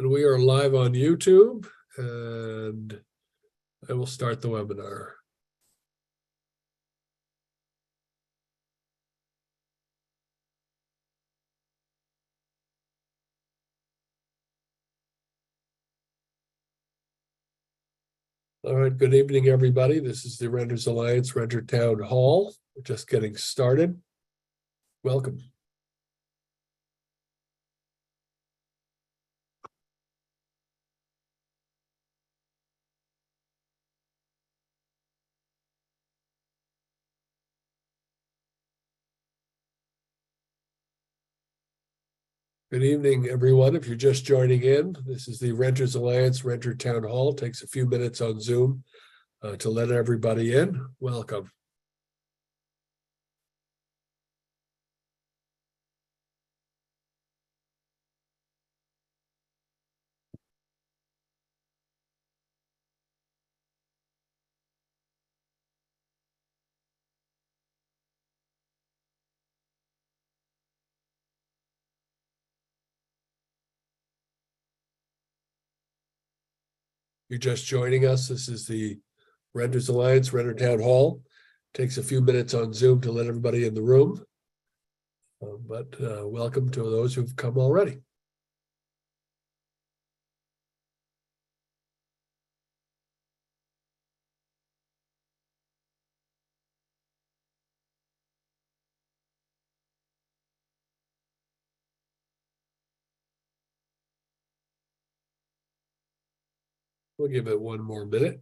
And we are live on YouTube, and I will start the webinar. All right, good evening, everybody. This is the Renters Alliance Renter Town Hall. We're just getting started. Welcome. Good evening, everyone. If you're just joining in, this is the Renters Alliance Renter Town Hall. It takes a few minutes on Zoom to let everybody in. Welcome. You're just joining us. This is the Renters Alliance Renter Town Hall. Takes a few minutes on Zoom to let everybody in the room. But welcome to those who've come already. We'll give it one more minute,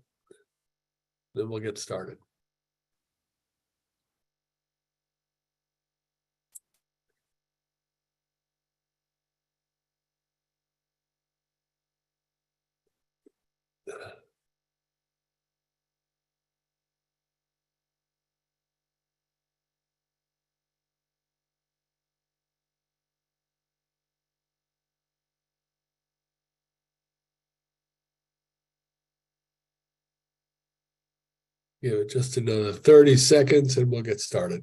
then we'll get started. Give it just another 30 seconds and we'll get started.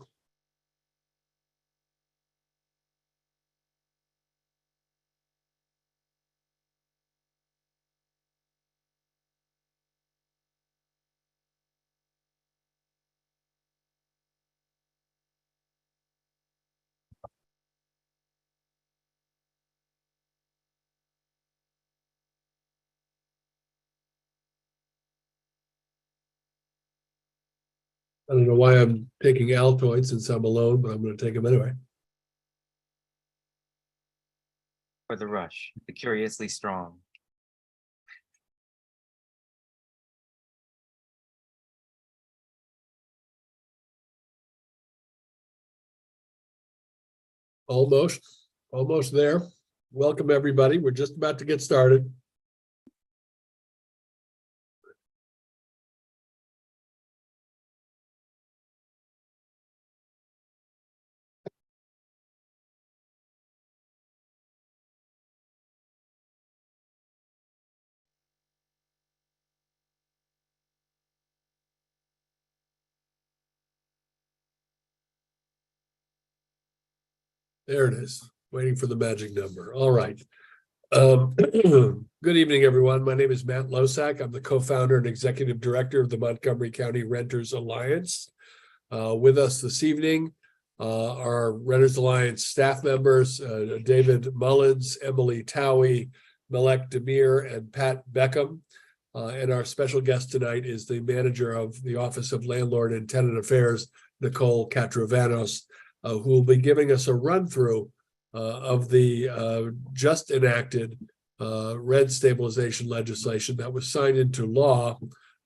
I don't know why I'm taking Altoids since I'm alone, but I'm going to take them anyway. For the rush, the curiously strong. Almost there. Welcome, everybody. We're just about to get started. There it is, waiting for the magic number. All right. Good evening, everyone. My name is Matt Losack. I'm the co-founder and executive director of the Montgomery County Renters Alliance. With us this evening are Renters Alliance staff members, David Mullins, Emily Towie, Malek Demir, and Pat Beckham. And our special guest tonight is the manager of the Office of Landlord and Tenant Affairs, Nicole Katravanos, who will be giving us a run-through of the just enacted rent stabilization legislation that was signed into law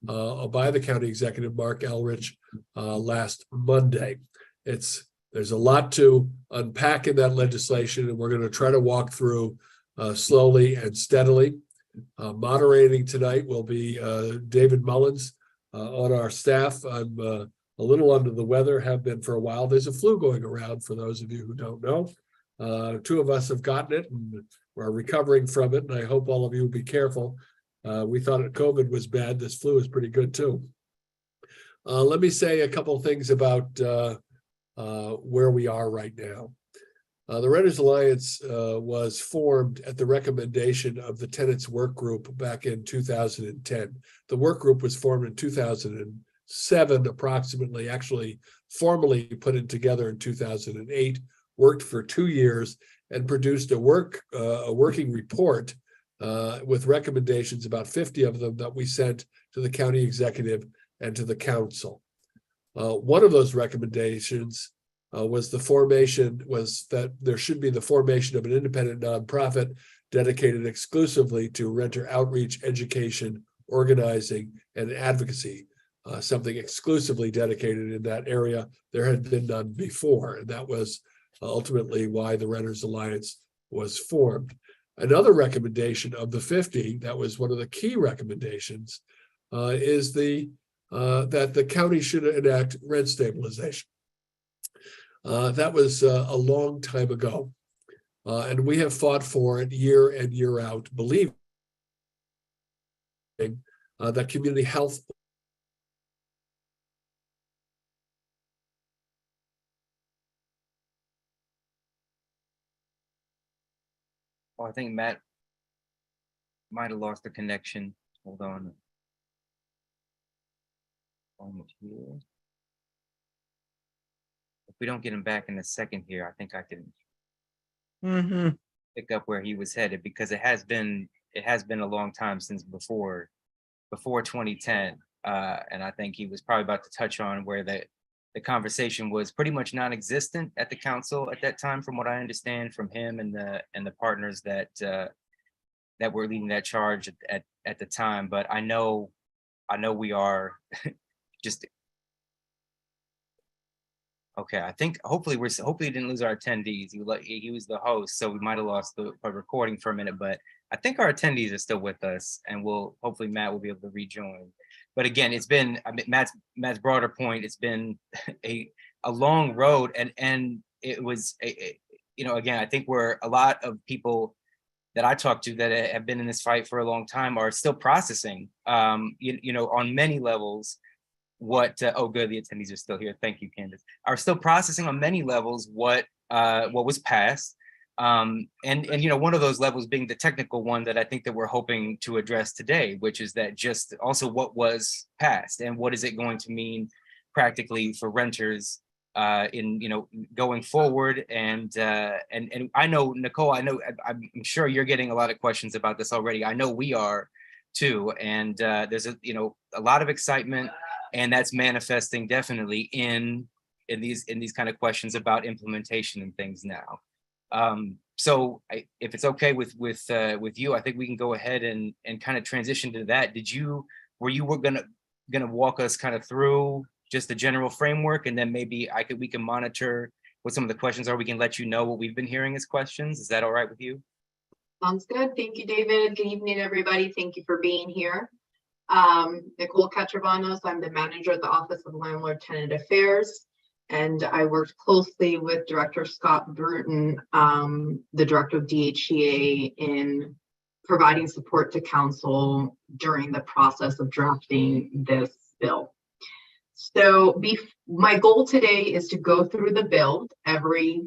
by the county executive, Mark Elrich, last Monday. There's a lot to unpack in that legislation, and we're going to try to walk through slowly and steadily. Moderating tonight will be David Mullins on our staff. I'm a little under the weather, have been for a while. There's a flu going around for those of you who don't know. Two of us have gotten it and we're recovering from it, and I hope all of you will be careful. We thought COVID was bad. This flu is pretty good too. Let me say a couple of things about where we are right now. The Renters Alliance was formed at the recommendation of the Tenants Work Group back in 2010. The work group was formed in 2007, approximately, actually formally put it together in 2008, worked for 2 years, and produced a working report with recommendations, about 50 of them, that we sent to the county executive and to the council. One of those recommendations was that there should be the formation of an independent nonprofit dedicated exclusively to renter outreach, education, organizing, and advocacy. Something exclusively dedicated in that area. There had been none before, and that was ultimately why the Renters Alliance was formed. Another recommendation of the 50, that was one of the key recommendations, is that the county should enact rent stabilization. That was a long time ago, and we have fought for it year in, year out, believing that community health Oh, I think Matt might have lost the connection. Hold on. Almost here. If we don't get him back in a second here, I think I can pick up where he was headed, because it has been a long time since before 2010. And I think he was probably about to touch on where the conversation was pretty much non-existent at the council at that time, from what I understand from him and the partners that were leading that charge at the time. But I know we are just okay. I think hopefully we didn't lose our attendees. He was the host, so we might have lost the recording for a minute, but I think our attendees are still with us, and hopefully Matt will be able to rejoin. But again, it's been, I mean, Matt's broader point, it's been a long road, and it was again, I think where a lot of people that I talk to that have been in this fight for a long time are still processing, on many levels what, oh good, the attendees are still here, thank you, Candace, are still processing on many levels what was passed. And one of those levels being the technical one that I think that we're hoping to address today, which is that just also what was passed and what is it going to mean practically for renters in going forward. And I know, Nicole, I'm sure you're getting a lot of questions about this already. I know we are too, and there's a lot of excitement, and that's manifesting definitely in these kind of questions about implementation and things now. So if it's okay with you, I think we can go ahead and kind of transition to that. Were you gonna walk us kind of through just the general framework, and then maybe we can monitor what some of the questions are. We can let you know what we've been hearing as questions. Is that all right with you? Sounds good. Thank you, David. Good evening, everybody. Thank you for being here. Nicole Catravanos, I'm the manager at the Office of Landlord Tenant Affairs, and I worked closely with Director Scott Bruton, the director of DHCA, in providing support to council during the process of drafting this bill. So my goal today is to go through the bill, every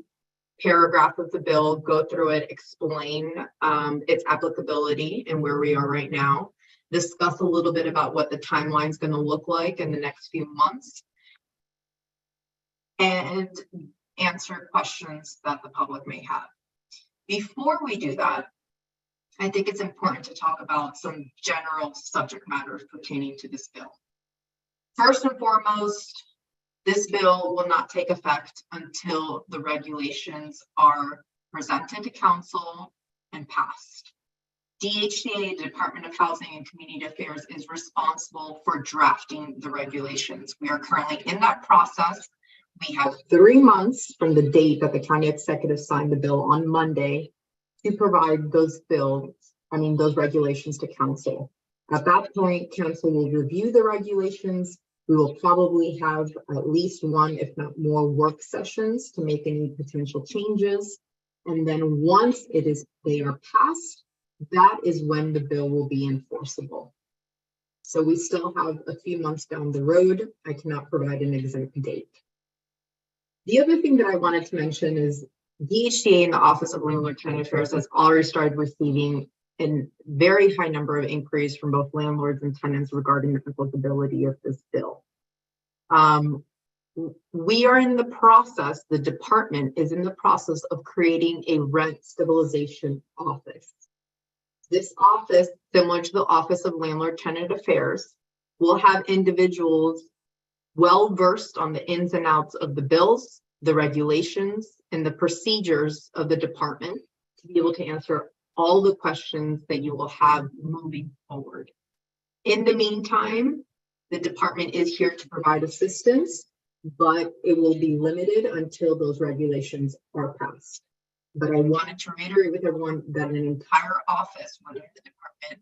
paragraph of the bill, go through it, explain its applicability and where we are right now, discuss a little bit about what the timeline is going to look like in the next few months, and answer questions that the public may have. Before we do that, I think it's important to talk about some general subject matters pertaining to this bill. First and foremost, this bill will not take effect until the regulations are presented to council and passed. DHCA, the Department of Housing and Community Affairs, is responsible for drafting the regulations. We are currently in that process. We have 3 months from the date that the county executive signed the bill on Monday to provide those regulations to council. At that point, council will review the regulations. We will probably have at least one, if not more, work sessions to make any potential changes. And then once they are passed, that is when the bill will be enforceable. So we still have a few months down the road. I cannot provide an exact date. The other thing that I wanted to mention is DHCA and the Office of Landlord Tenant Affairs has already started receiving a very high number of inquiries from both landlords and tenants regarding the applicability of this bill. We are in the process, the department is in the process of creating a rent stabilization office. This office, similar to the Office of Landlord Tenant Affairs, will have individuals well-versed on the ins and outs of the bills, the regulations, and the procedures of the department to be able to answer all the questions that you will have moving forward. In the meantime, the department is here to provide assistance, but it will be limited until those regulations are passed. But I wanted to reiterate with everyone that an entire office within the Department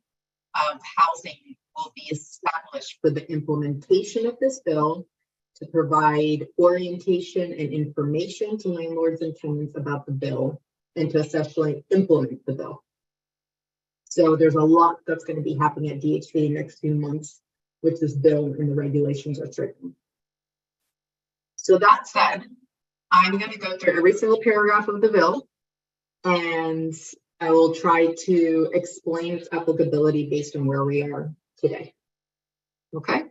of Housing will be established for the implementation of this bill to provide orientation and information to landlords and tenants about the bill and to essentially implement the bill. So there's a lot that's going to be happening at DHCA in the next few months with this bill and the regulations are written. So that said, I'm going to go through every single paragraph of the bill and I will try to explain its applicability based on where we are today. Okay.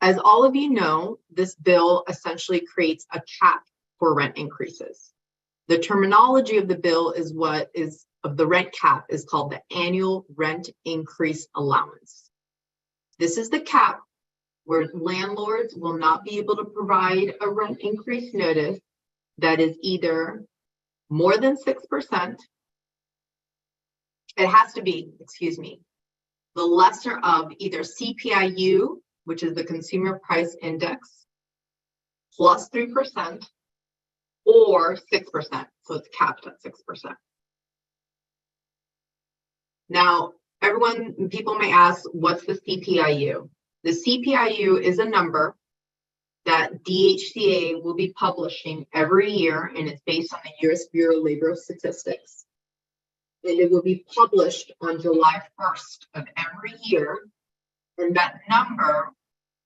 As all of you know, this bill essentially creates a cap for rent increases. The terminology of the bill is of the rent cap is called the annual rent increase allowance. This is the cap where landlords will not be able to provide a rent increase notice that is either more than 6%. It has to be, the lesser of either CPIU, which is the Consumer Price Index, plus 3%, or 6%. So it's capped at 6%. Now, people may ask, what's the CPIU? The CPIU is a number that DHCA will be publishing every year, and it's based on the US Bureau of Labor Statistics. And it will be published on July 1st of every year. And that number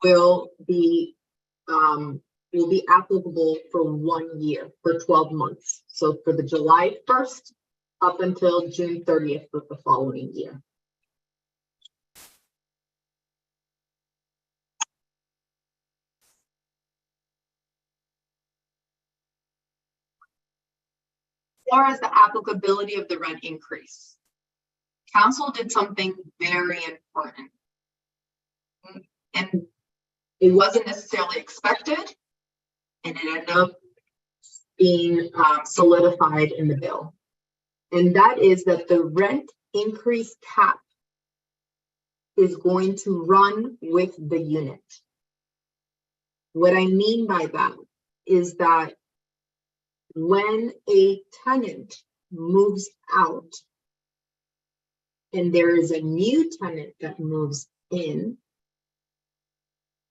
will be applicable for 1 year, for 12 months. So for the July 1st up until June 30th of the following year. As far as the applicability of the rent increase, council did something very important. And it wasn't necessarily expected, and it ended up being solidified in the bill. And that is that the rent increase cap is going to run with the unit. What I mean by that is that when a tenant moves out and there is a new tenant that moves in,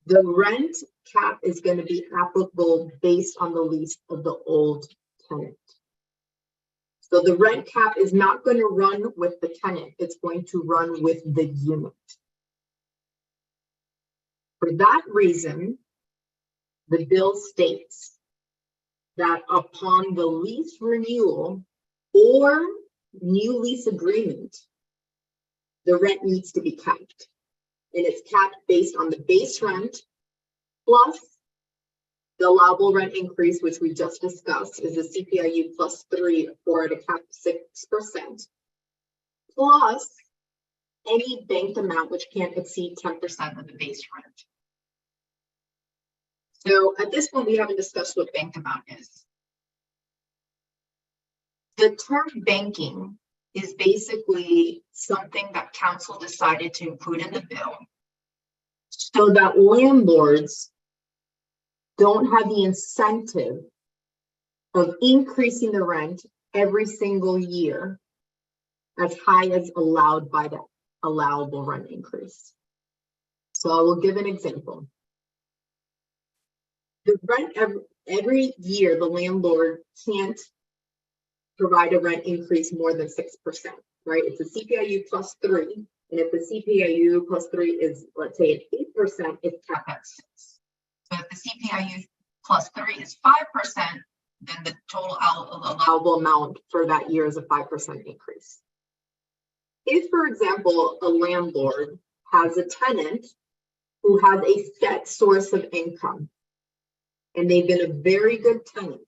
the rent cap is going to be applicable based on the lease of the old tenant. So the rent cap is not going to run with the tenant, it's going to run with the unit. For that reason, the bill states that upon the lease renewal or new lease agreement, the rent needs to be capped. And it's capped based on the base rent plus the allowable rent increase, which we just discussed, is a CPIU plus 3 or at a cap of 6%, plus any banked amount which can't exceed 10% of the base rent. So at this point, we haven't discussed what banked amount is. The term banking is basically something that council decided to include in the bill so that landlords don't have the incentive of increasing the rent every single year as high as allowed by the allowable rent increase. So I will give an example. The rent every year, the landlord can't provide a rent increase more than 6%, right? It's a CPIU plus 3. And if the CPIU plus 3 is, let's say, at 8%, it's capped at 6. So if the CPIU plus 3 is 5%, then the total allowable amount for that year is a 5% increase. If, for example, a landlord has a tenant who has a set source of income, and they've been a very good tenant,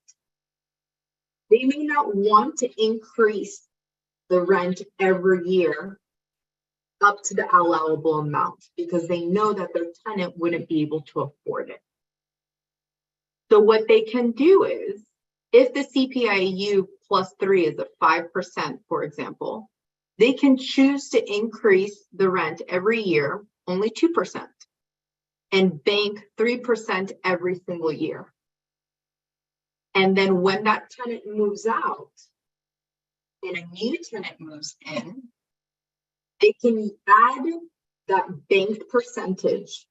they may not want to increase the rent every year up to the allowable amount because they know that their tenant wouldn't be able to afford it. So what they can do is, if the CPIU +3 is at 5%, for example, they can choose to increase the rent every year, only 2%, and bank 3% every single year. And then when that tenant moves out and a new tenant moves in, they can add that banked percentage,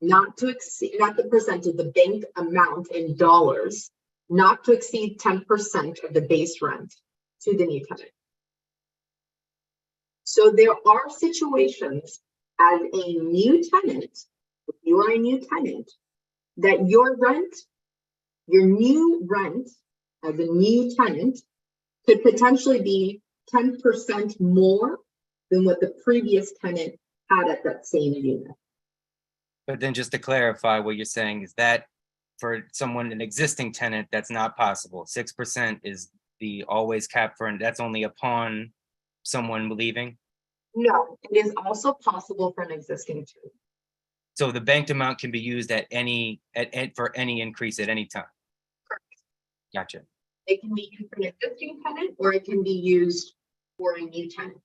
not to exceed, not the percentage, the banked amount in dollars, not to exceed 10% of the base rent to the new tenant. So there are situations as a new tenant, if you are a new tenant, that your rent, your new rent as a new tenant could potentially be 10% more than what the previous tenant had at that same unit. But then just to clarify, what you're saying is that for someone, an existing tenant, that's not possible. 6% is the always cap for, and that's only upon someone leaving? No, it is also possible for an existing tenant. So the banked amount can be used at any, for any increase at any time? Correct. Gotcha. It can be used for an existing tenant or it can be used for a new tenant.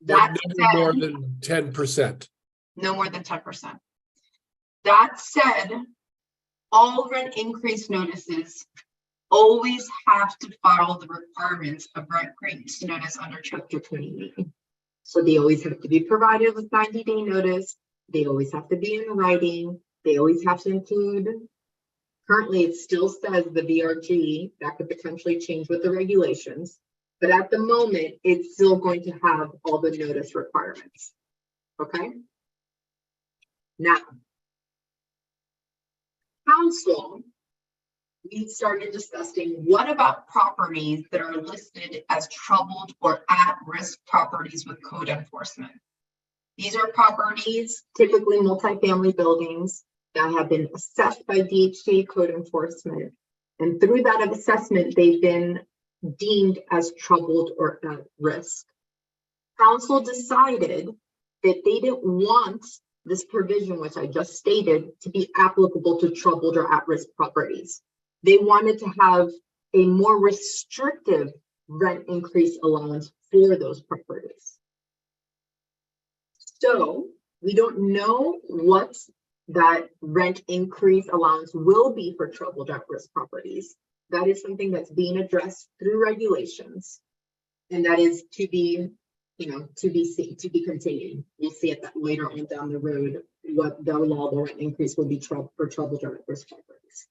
But That never more said, than 10%. no more than 10%. That said, all rent increase notices always have to follow the requirements of rent increase notice under Chapter 28. So they always have to be provided with 90-day notice. They always have to be in writing. They always have to include, currently it still says the VRG, that could potentially change with the regulations. But at the moment, it's still going to have all the notice requirements. Okay. Now, council, we started discussing what about properties that are listed as troubled or at-risk properties with code enforcement. These are properties, typically multifamily buildings, that have been assessed by DHCA code enforcement. And through that assessment, they've been deemed as troubled or at risk. Council decided that they didn't want this provision, which I just stated, to be applicable to troubled or at-risk properties. They wanted to have a more restrictive rent increase allowance for those properties. So we don't know what that rent increase allowance will be for troubled at-risk properties. That is something that's being addressed through regulations, and that is to be, to be continued. We'll see it that later on down the road what the allowable rent increase will be for troubled or at-risk properties.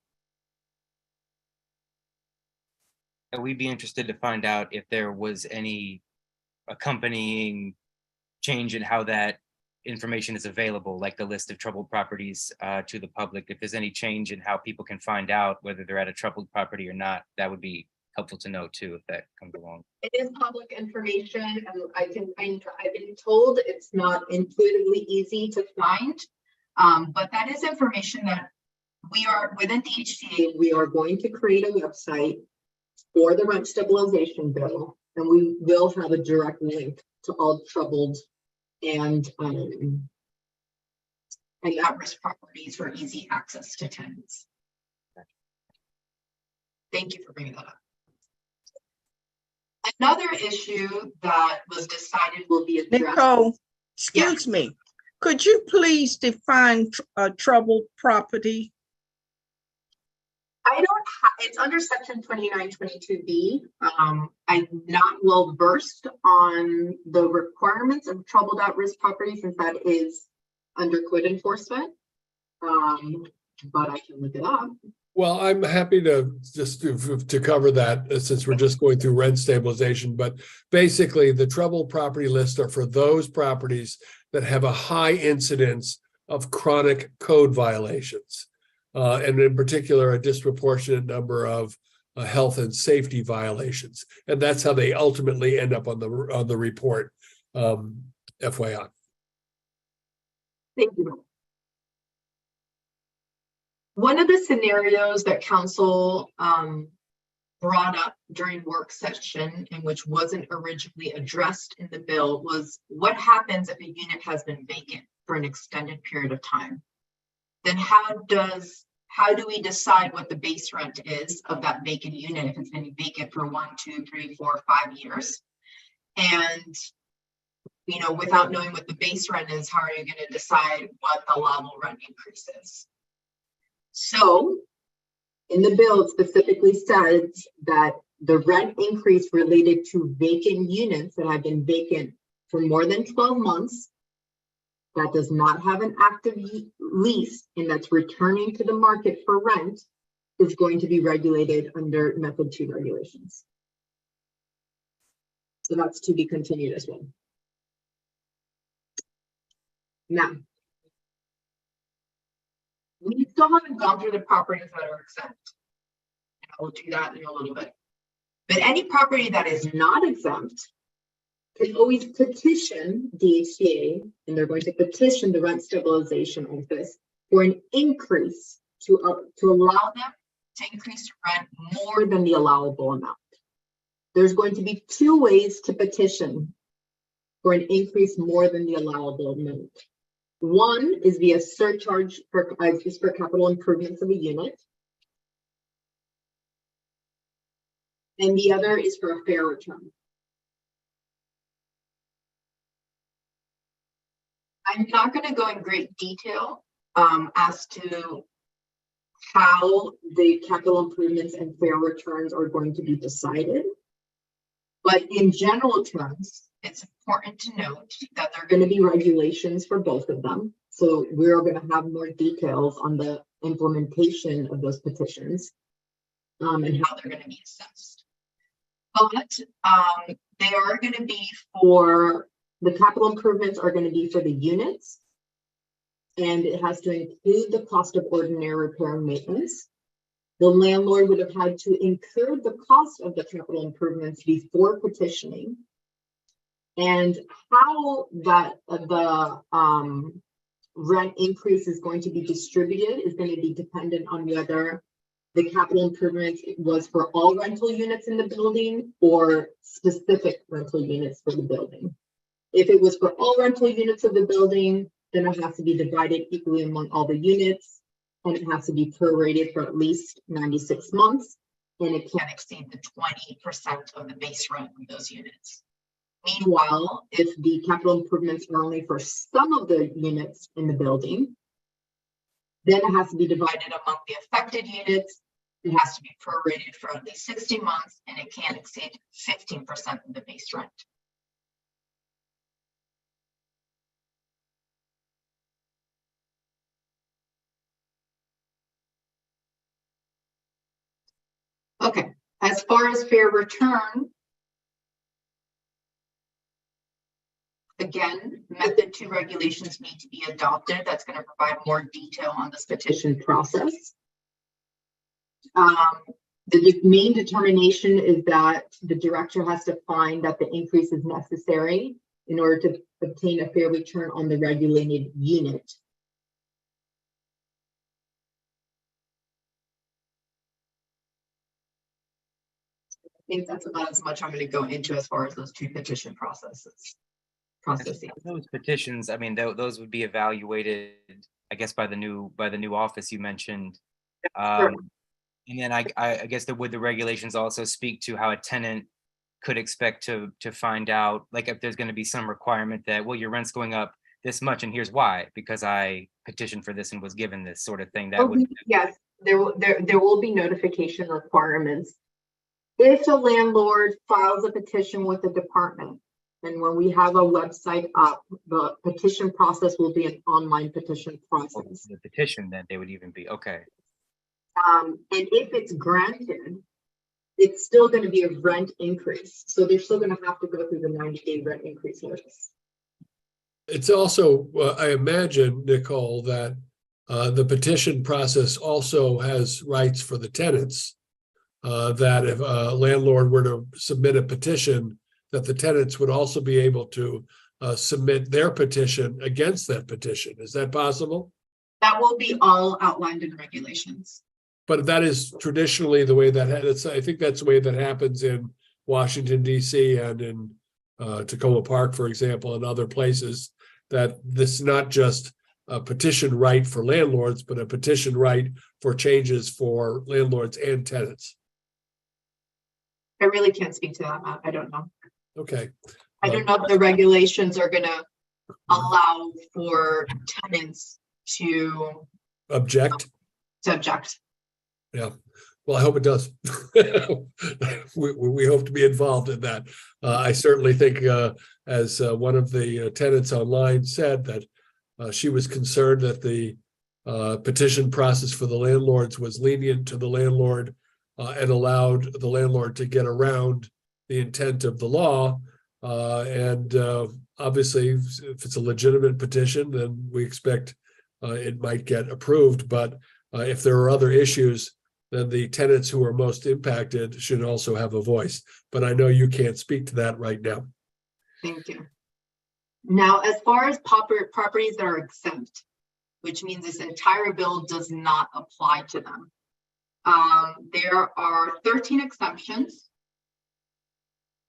We'd be interested to find out if there was any accompanying change in how that information is available, like the list of troubled properties to the public. If there's any change in how people can find out whether they're at a troubled property or not, that would be helpful to know too, if that comes along. It is public information, and I've been told it's not intuitively easy to find, but that is information that we are, within DHCA, we are going to create a website for the rent stabilization bill, and we will have a direct link to all troubled and at-risk properties for easy access to tenants. Thank you for bringing that up. Another issue that was decided will be addressed. Nicole, excuse me, could you please define a troubled property? I don't have, it's under section 2922B. I'm not well versed on the requirements of troubled at-risk property since that is under code enforcement, but I can look it up. Well, I'm happy to just to cover that since we're just going through rent stabilization. But basically, the troubled property list are for those properties that have a high incidence of chronic code violations. and in particular, a disproportionate number of health and safety violations. And that's how they ultimately end up on the report, FYI. Thank you. One of the scenarios that council brought up during work session and which wasn't originally addressed in the bill was what happens if a unit has been vacant for an extended period of time? Then how do we decide what the base rent is of that vacant unit if it's been vacant for 1, 2, 3, 4, 5 years? And without knowing what the base rent is, how are you going to decide what the allowable rent increase is? So in the bill, it specifically says that the rent increase related to vacant units that have been vacant for more than 12 months, that does not have an active lease and that's returning to the market for rent, is going to be regulated under Method 2 regulations. So that's to be continued as well. Now, we still haven't gone through the properties that are exempt. And I'll do that in a little bit. But any property that is not exempt can always petition DHCA, and they're going to petition the Rent Stabilization Office for an increase to allow them to increase rent more than the allowable amount. There's going to be 2 ways to petition for an increase more than the allowable amount. One is via surcharge for capital improvements of a unit. And the other is for a fair return. I'm not going to go in great detail as to how the capital improvements and fair returns are going to be decided. But in general terms, it's important to note that there are going to be regulations for both of them. So we're going to have more details on the implementation of those petitions and how they're going to be assessed. But they are going to be for, the capital improvements are going to be for the units. And it has to include the cost of ordinary repair and maintenance. The landlord would have had to incur the cost of the capital improvements before petitioning. And how that the rent increase is going to be distributed is going to be dependent on whether the capital improvements was for all rental units in the building or specific rental units for the building. If it was for all rental units of the building, then it has to be divided equally among all the units, and it has to be prorated for at least 96 months, and it can't exceed the 20% of the base rent of those units. Meanwhile, if the capital improvements are only for some of the units in the building, then it has to be divided among the affected units. It has to be prorated for at least 60 months, and it can't exceed 15% of the base rent. Okay, as far as fair return, again, Method 2 regulations need to be adopted. That's going to provide more detail on this petition process. The main determination is that the director has to find that the increase is necessary in order to obtain a fair return on the regulated unit. I think that's about as much I'm going to go into as far as those 2 petition processes. Those petitions, I mean, those would be evaluated, I guess, by the new office you mentioned. Sure. And then I guess would the regulations also speak to how a tenant could expect to find out, like if there's going to be some requirement that, well, your rent's going up this much and here's why, because I petitioned for this and was given this sort of thing. That would, yes, there will be notification requirements. If the landlord files a petition with the department, and when we have a website up, the petition process will be an online petition process. the petition, then they would even be okay. And if it's granted, it's still going to be a rent increase. So they're still going to have to go through the 90-day rent increase notice. It's also, I imagine, Nicole, that The petition process also has rights for the tenants. That if a landlord were to submit a petition, that the tenants would also be able to submit their petition against that petition. Is that possible? That will be all outlined in regulations. But that is traditionally the way I think that's the way that happens in Washington, D.C. and in Tacoma Park, for example, and other places, that this is not just a petition right for landlords, but a petition right for changes for landlords and tenants. I really can't speak to that, Matt. I don't know. Okay. I don't know if the regulations are gonna allow for tenants to Object? object. Yeah. Well, I hope it does. We hope to be involved in that. I certainly think, as one of the tenants online said, that she was concerned that the petition process for the landlords was lenient to the landlord and allowed the landlord to get around the intent of the law. And obviously, if it's a legitimate petition, then we expect it might get approved. But if there are other issues, then the tenants who are most impacted should also have a voice. But I know you can't speak to that right now. Thank you. Now, as far as properties that are exempt, which means this entire bill does not apply to them. There are 13 exemptions.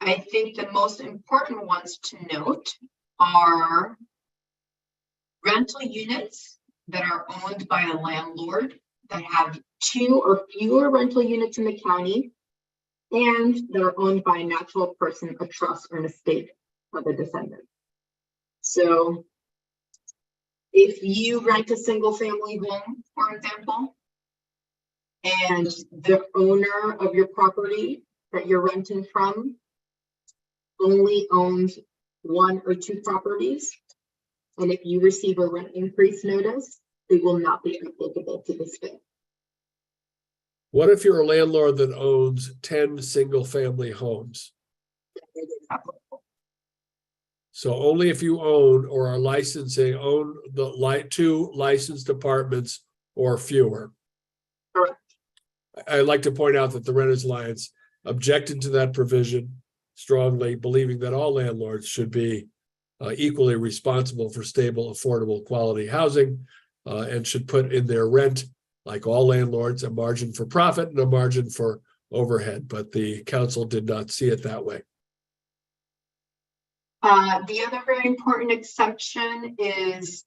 I think the most important ones to note are rental units that are owned by a landlord that have 2 or fewer rental units in the county and that are owned by a natural person, a trust, or an estate of a descendant. So if you rent a single family home, for example, and the owner of your property that you're renting from only owns 1 or 2 properties, and if you receive a rent increase notice, it will not be applicable to this bill. What if you're a landlord that owns 10 single-family homes? It is applicable. So only if you own or are licensing, own the 2 licensed apartments or fewer. Correct. I'd like to point out that the Renters Alliance objected to that provision strongly, believing that all landlords should be equally responsible for stable, affordable, quality housing and should put in their rent, like all landlords, a margin for profit and a margin for overhead. But the council did not see it that way. The other very important exception is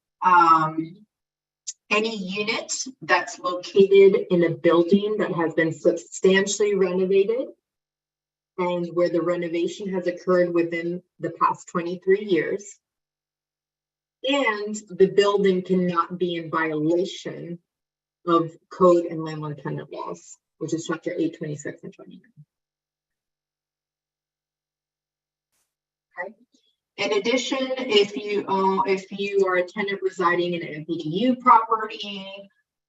any unit that's located in a building that has been substantially renovated and where the renovation has occurred within the past 23 years. And the building cannot be in violation of code and landlord tenant laws, which is chapter 826 and 29. Okay. In addition, if you are a tenant residing in an MPDU property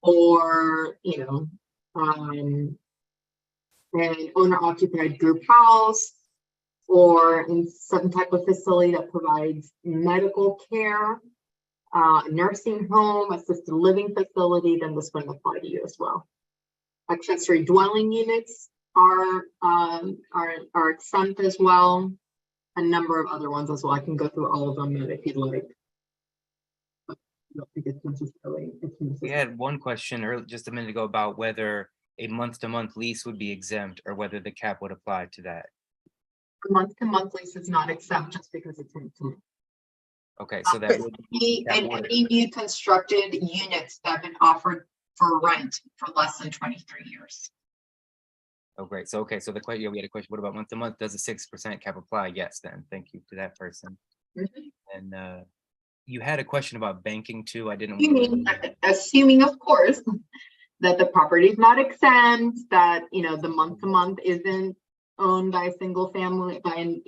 or an owner-occupied group house or in some type of facility that provides medical care, nursing home, assisted living facility, then this will apply to you as well. Accessory dwelling units are exempt as well. A number of other ones as well. I can go through all of them if you'd like. I don't think it's necessarily. We had one question earlier, just a minute ago, about whether a month-to-month lease would be exempt or whether the cap would apply to that. Month-to-month lease is not exempt just because it's in. Okay, so that would Any new constructed units that have been offered for rent for less than 23 years. Oh, great. So, okay, so the question, we had a question, what about month to month? Does a 6% cap apply? Yes, then. Thank you to that person. And you had a question about banking too. I didn't. Assuming, of course, that the property is not exempt, that, the month to month isn't owned by a single family, by an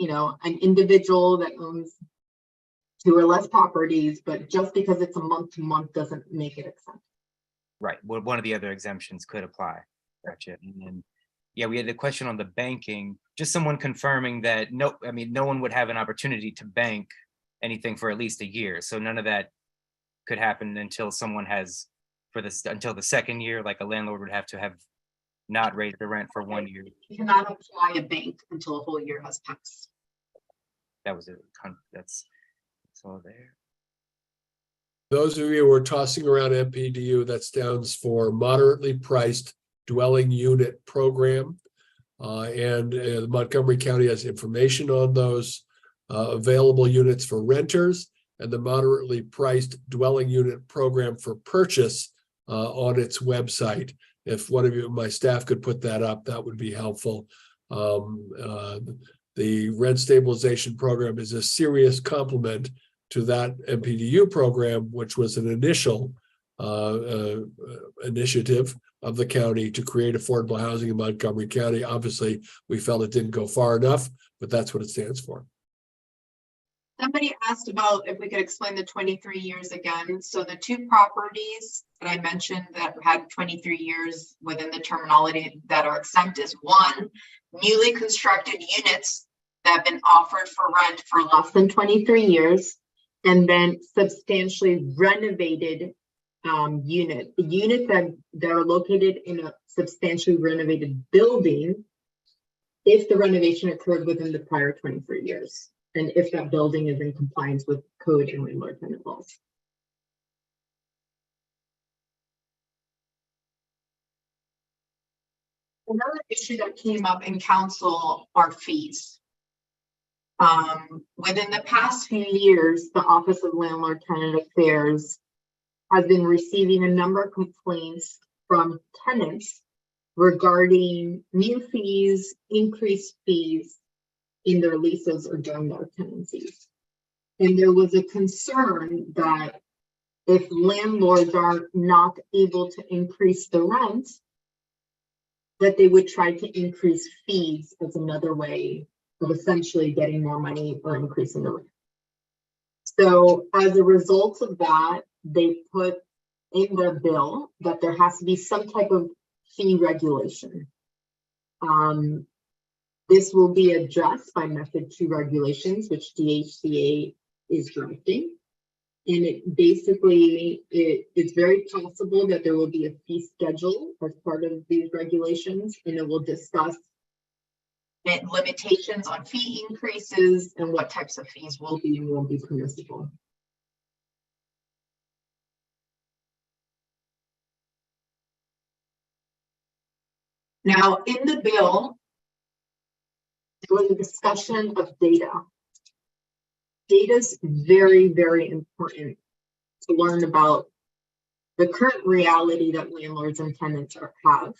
individual that owns 2 or less properties, but just because it's a month to month doesn't make it exempt. Right. Well, one of the other exemptions could apply. Gotcha. And then, yeah, we had a question on the banking, just someone confirming that no one would have an opportunity to bank anything for at least a year. So none of that could happen until someone has for this until the second year, like a landlord would have to have not raised the rent for 1 year. You cannot apply a bank until a whole year has passed. That was that's all there. Those of you who are tossing around MPDU, that stands for Moderately Priced Dwelling Unit Program. And Montgomery County has information on those available units for renters and the Moderately Priced Dwelling Unit Program for purchase on its website. If one of you, my staff, could put that up, that would be helpful. The rent stabilization program is a serious complement to that MPDU program, which was an initial initiative of the county to create affordable housing in Montgomery County. Obviously, we felt it didn't go far enough, but that's what it stands for. Somebody asked about if we could explain the 23 years again. So the two properties that I mentioned that had 23 years within the terminology that are exempt is one, newly constructed units that have been offered for rent for less than 23 years, and then substantially renovated units that are located in a substantially renovated building if the renovation occurred within the prior 23 years. And if that building is in compliance with code and landlord tenant laws. Another issue that came up in council are fees. Within the past few years, the Office of Landlord Tenant Affairs has been receiving a number of complaints from tenants regarding new fees, increased fees in their leases or during their tenancies. And there was a concern that if landlords are not able to increase the rent, that they would try to increase fees as another way of essentially getting more money or increasing the rent. So as a result of that, they put in their bill that there has to be some type of fee regulation. This will be addressed by Method 2 regulations, which DHCA is drafting. And it basically, it's very possible that there will be a fee schedule as part of these regulations, and it will discuss limitations on fee increases and what types of fees will be and won't be permissible. Now, in the bill, there was a discussion of data. Data is very, very important to learn about the current reality that landlords and tenants have,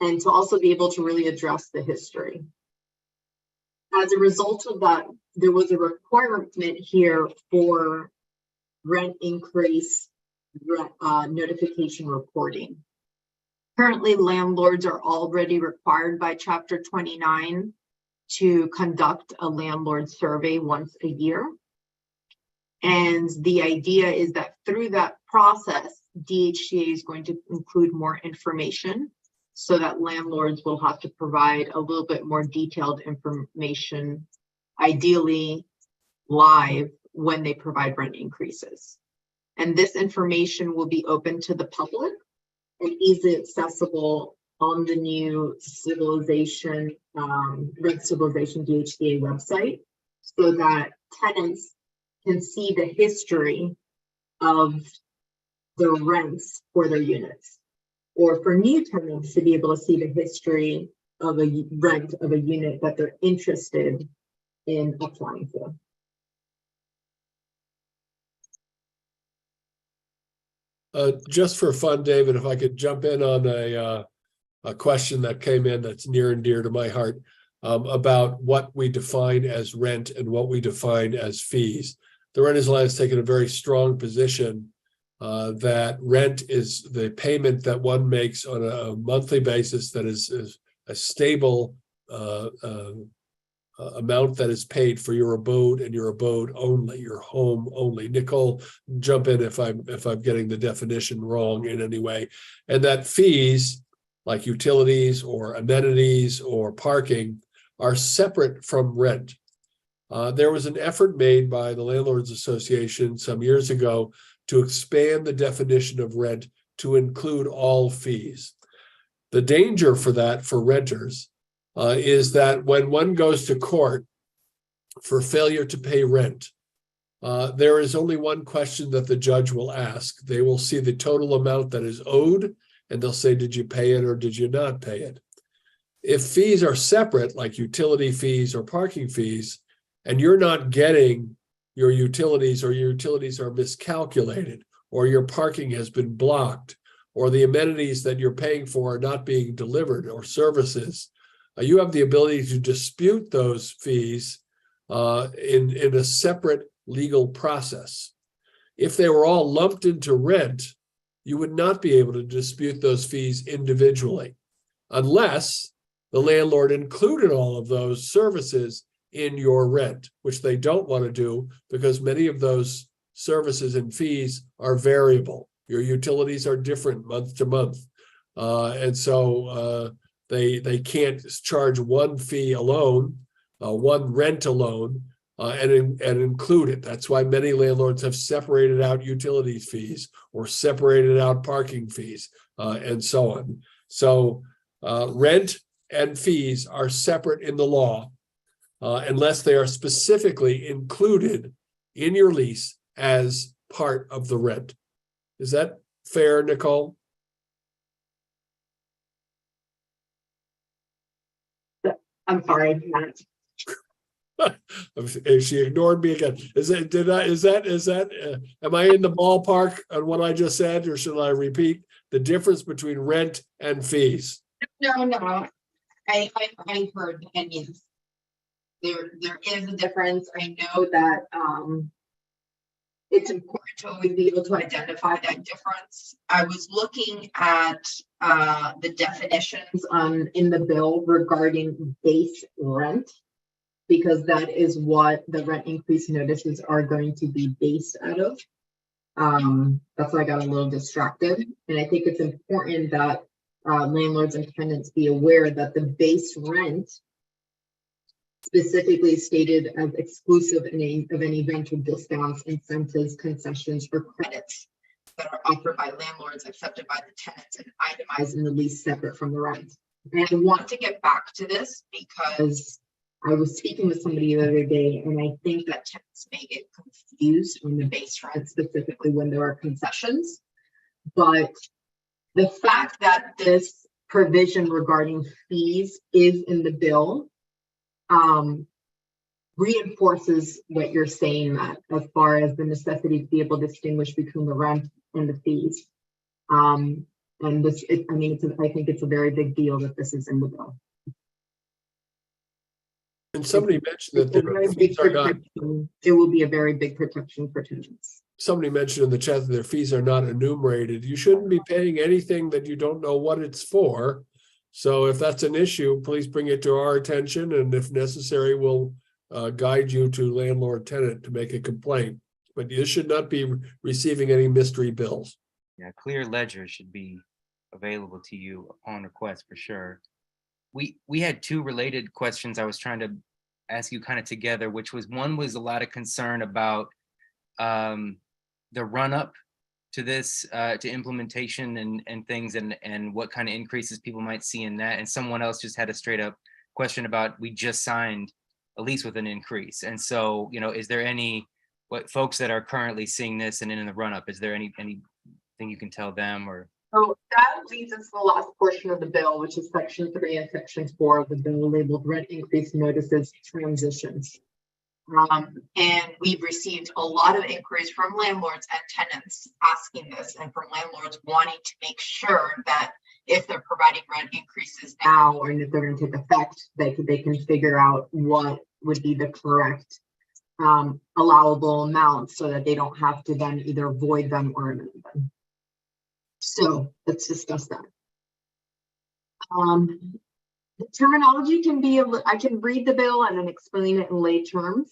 and to also be able to really address the history. As a result of that, there was a requirement here for rent increase notification reporting. Currently, landlords are already required by Chapter 29 to conduct a landlord survey once a year. And the idea is that through that process, DHCA is going to include more information so that landlords will have to provide a little bit more detailed information, ideally live, when they provide rent increases. And this information will be open to the public and easily accessible on the new rent stabilization DHCA website, so that tenants can see the history of the rents for their units, or for new tenants to be able to see the history of a rent of a unit that they're interested in applying for. Just for fun, David, if I could jump in on a question that came in that's near and dear to my heart about what we define as rent and what we define as fees. The Renters Alliance has taken a very strong position that rent is the payment that one makes on a monthly basis that is a stable amount that is paid for your abode and your abode only, your home only. Nicole, jump in if I'm getting the definition wrong in any way. And that fees like utilities or amenities or parking are separate from rent. There was an effort made by the Landlords Association some years ago to expand the definition of rent to include all fees. The danger for that for renters is that when one goes to court for failure to pay rent, there is only one question that the judge will ask. They will see the total amount that is owed, and they'll say, did you pay it or did you not pay it? If fees are separate, like utility fees or parking fees, and you're not getting your utilities, or your utilities are miscalculated, or your parking has been blocked, or the amenities that you're paying for are not being delivered, or services, you have the ability to dispute those fees in a separate legal process. If they were all lumped into rent, you would not be able to dispute those fees individually, unless the landlord included all of those services in your rent, which they don't want to do because many of those services and fees are variable. Your utilities are different month to month. And so they can't charge one fee alone, one rent alone, and include it. That's why many landlords have separated out utilities fees or separated out parking fees and so on. So rent and fees are separate in the law unless they are specifically included in your lease as part of the rent. Is that fair, Nicole? I'm sorry. She ignored me again. Am I in the ballpark on what I just said, or should I repeat the difference between rent and fees? No. I heard, and yes, there is a difference. I know that it's important to always be able to identify that difference. I was looking at the definitions in the bill regarding base rent, because that is what the rent increase notices are going to be based out of. That's why I got a little distracted. And I think it's important that landlords and tenants be aware that the base rent specifically stated as exclusive of any rental discounts, incentives, concessions, or credits that are offered by landlords, accepted by the tenants, and itemized in the lease separate from the rent. And I want to get back to this because I was speaking with somebody the other day, and I think that tenants may get confused on the base rent, specifically when there are concessions. But the fact that this provision regarding fees is in the bill reinforces what you're saying, Matt, as far as the necessity to be able to distinguish between the rent and the fees. And this, I think it's a very big deal that this is in the bill. And somebody mentioned that their fees are not. It will be a very big protection for tenants. Somebody mentioned in the chat that their fees are not enumerated. You shouldn't be paying anything that you don't know what it's for. So if that's an issue, please bring it to our attention, and if necessary, we'll guide you to landlord tenant to make a complaint. But you should not be receiving any mystery bills. Yeah, clear ledger should be available to you upon request for sure. We had two related questions I was trying to ask you kind of together, which was, one was a lot of concern about the run up to this, to implementation and things, and what kind of increases people might see in that. And someone else just had a straight up question about, we just signed a lease with an increase. And so, is there what folks that are currently seeing this and in the run up, is there anything you can tell them? Or so that leads us to the last portion of the bill, which is section 3 and section 4 of the bill, labeled rent increase notices transitions. And we've received a lot of inquiries from landlords and tenants asking this, and from landlords wanting to make sure that if they're providing rent increases now, or if they're going to take effect, they can figure out what would be the correct allowable amount, so that they don't have to then either void them or amend them. So let's discuss that. The terminology can be, I can read the bill and then explain it in lay terms.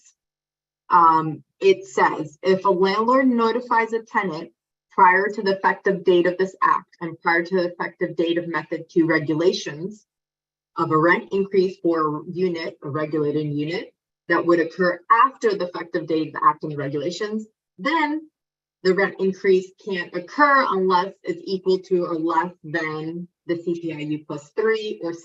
It says, if a landlord notifies a tenant prior to the effective date of this act and prior to the effective date of Method 2 regulations of a rent increase for a regulated unit that would occur after the effective date of the act and the regulations, then the rent increase can't occur unless it's equal to or less than the CPIU plus 3 or 6%.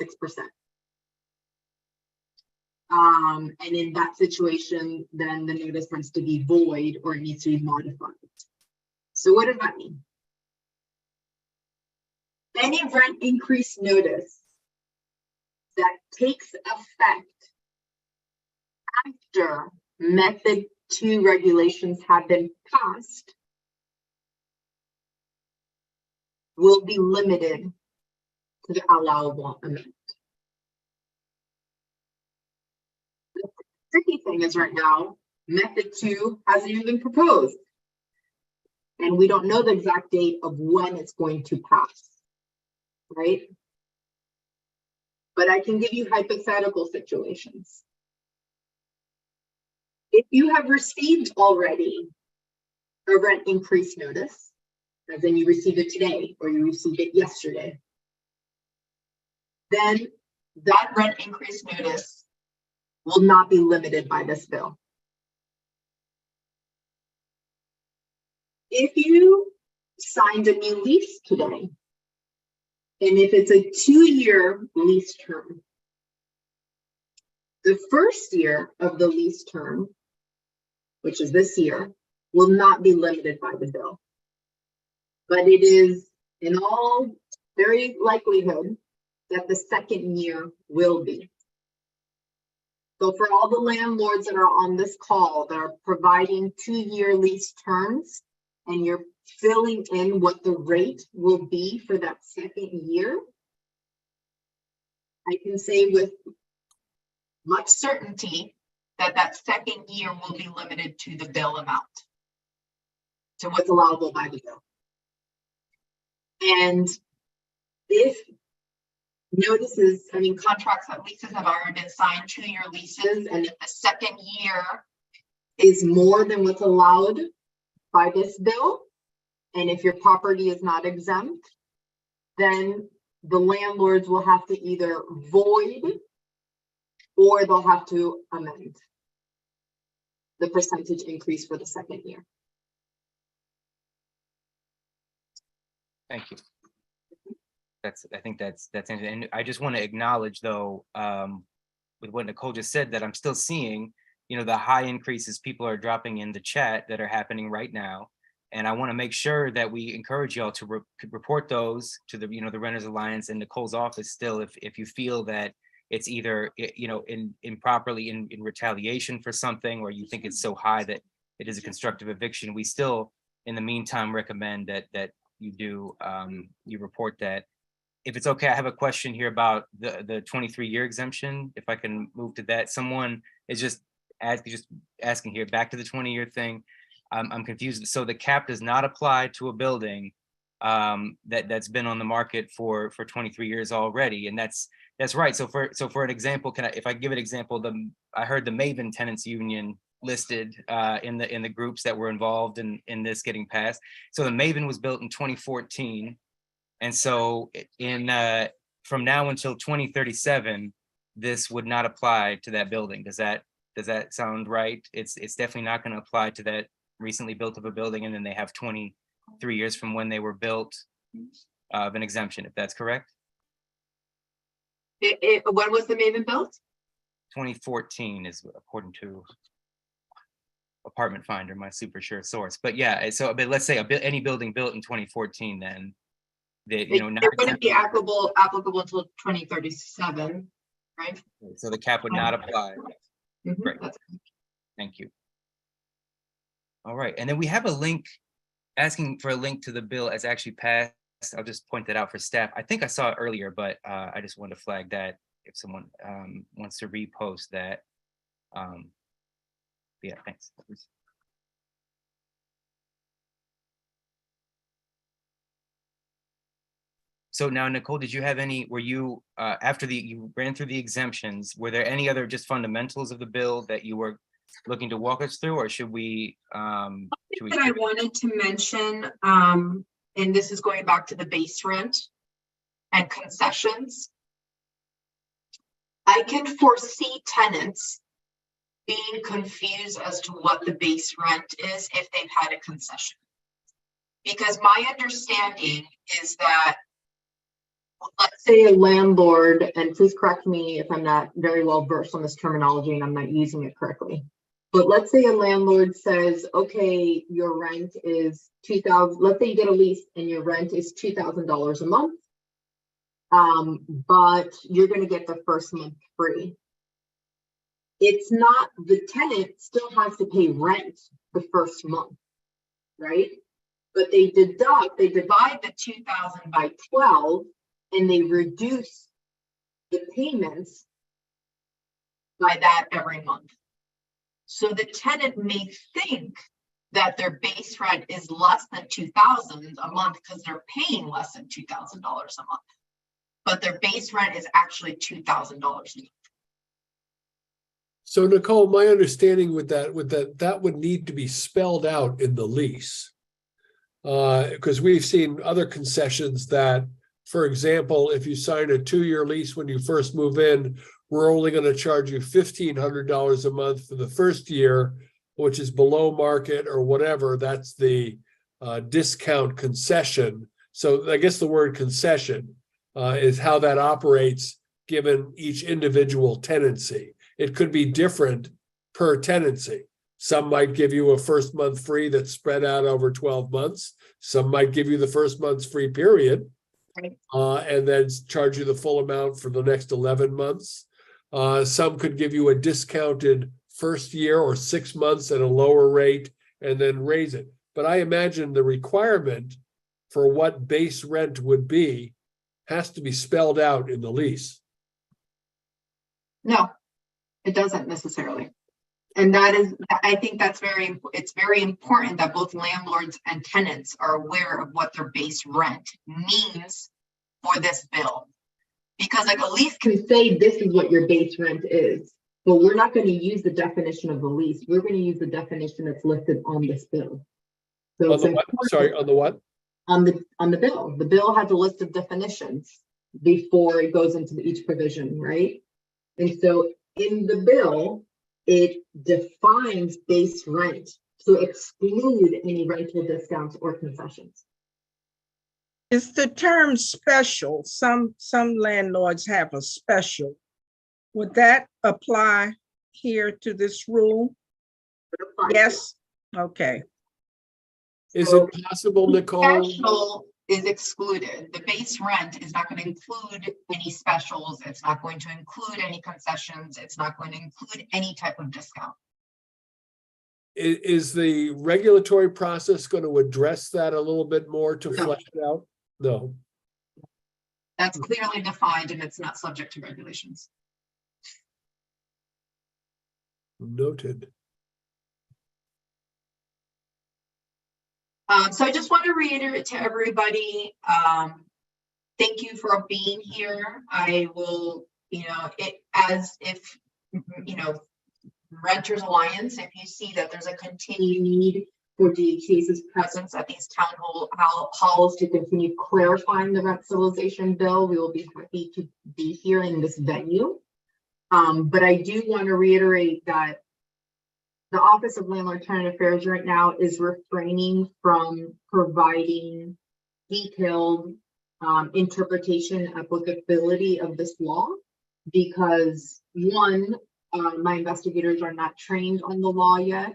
And in that situation, then the notice has to be void or it needs to be modified. So what does that mean? Any rent increase notice that takes effect after method 2 regulations have been passed will be limited to the allowable amount. The tricky thing is right now, method 2 hasn't even been proposed. And we don't know the exact date of when it's going to pass, right? But I can give you hypothetical situations. If you have received already a rent increase notice, as in you received it today or you received it yesterday, then that rent increase notice will not be limited by this bill. If you signed a new lease today, and if it's a 2-year lease term, the first year of the lease term, which is this year, will not be limited by the bill. But it is in all very likelihood that the second year will be. So for all the landlords that are on this call that are providing 2-year lease terms, and you're filling in what the rate will be for that second year, I can say with much certainty that that second year will be limited to the bill amount, to what's allowable by the bill. And if notices, I mean, contracts that leases have already been signed, 2-year leases, and if the second year is more than what's allowed by this bill, and if your property is not exempt, then the landlords will have to either void or they'll have to amend the percentage increase for the second year. Thank you. I think that's and I just want to acknowledge though, with what Nicole just said, that I'm still seeing, the high increases people are dropping in the chat that are happening right now. And I want to make sure that we encourage y'all to report those to the, the Renters Alliance and Nicole's office still, if you feel that it's either, improperly in retaliation for something, or you think it's so high that it is a constructive eviction. We still, in the meantime, recommend that you do, you report that. If it's okay, I have a question here about the 23-year exemption. If I can move to that. Someone is just asking here, back to the 20-year thing. I'm confused. So the cap does not apply to a building that's been on the market for 23 years already, and that's right. So for an example, if I give an example, I heard the Maven Tenants Union listed in the groups that were involved in this getting passed. So the Maven was built in 2014, and so from now until 2037, this would not apply to that building. Does that sound right? It's definitely not going to apply to that recently built of a building, and then they have 23 years from when they were built of an exemption, if that's correct. When was the Maven built? 2014 is according to Apartment Finder, my super sure source. But yeah, but let's say any building built in 2014, then they they're going to be applicable until 2037, right? So the cap would not apply. Mm-hmm. Great. Thank you. All right, and then we have a link asking for a link to the bill as actually passed. I'll just point that out for staff. I think I saw it earlier, but I just wanted to flag that if someone wants to repost that. Yeah, thanks. So now, Nicole, did you have any, were you, after you ran through the exemptions, were there any other just fundamentals of the bill that you were looking to walk us through, or should we? I wanted to mention, and this is going back to the base rent and concessions. I can foresee tenants being confused as to what the base rent is if they've had a concession. Because my understanding is that, Let's say a landlord, and please correct me if I'm not very well versed on this terminology and I'm not using it correctly. But let's say a landlord says, okay, your rent is 2,000, let's say you get a lease and your rent is $2,000 a month. But you're going to get the first month free. It's not, the tenant still has to pay rent the first month, right? But they divide the 2,000 by 12 and they reduce the payments by that every month. So the tenant may think that their base rent is less than 2,000 a month because they're paying less than $2,000 a month, but their base rent is actually $2,000 a month. So Nicole, my understanding with that would need to be spelled out in the lease. Because we've seen other concessions that, for example, if you sign a 2-year lease when you first move in, we're only going to charge you $1,500 a month for the first year, which is below market or whatever. That's the discount concession. So I guess the word concession is how that operates given each individual tenancy. It could be different per tenancy. Some might give you a first month free that's spread out over 12 months. Some might give you the first month's free period. Right. And then charge you the full amount for the next 11 months. Some could give you a discounted first year or 6 months at a lower rate and then raise it. But I imagine the requirement for what base rent would be has to be spelled out in the lease. No, it doesn't necessarily. And that is, I think that's it's very important that both landlords and tenants are aware of what their base rent means for this bill. Because like a lease Can say this is what your base rent is, but we're not going to use the definition of the lease. We're going to use the definition that's listed on this bill. So On the what? Sorry, on the what? On the bill. The bill has a list of definitions before it goes into each provision, right? And so in the bill, it defines base rent to exclude any rental discounts or concessions. Is the term special? Some landlords have a special. Would that apply here to this rule? Yes, okay. Is it possible, Nicole? special is excluded. The base rent is not going to include any specials. It's not going to include any concessions. It's not going to include any type of discount. Is the regulatory process going to address that a little bit more to No. flesh it out? No. That's clearly defined and it's not subject to regulations. Noted. So I just want to reiterate to everybody, thank you for being here. I will, as if, Renters Alliance, if you see that there's a continued need for DHC's presence at these town halls to continue clarifying the rent stabilization bill, we will be happy to be here in this venue. But I do want to reiterate that the Office of Landlord Tenant Affairs right now is refraining from providing detailed interpretation applicability of this law because one, my investigators are not trained on the law yet.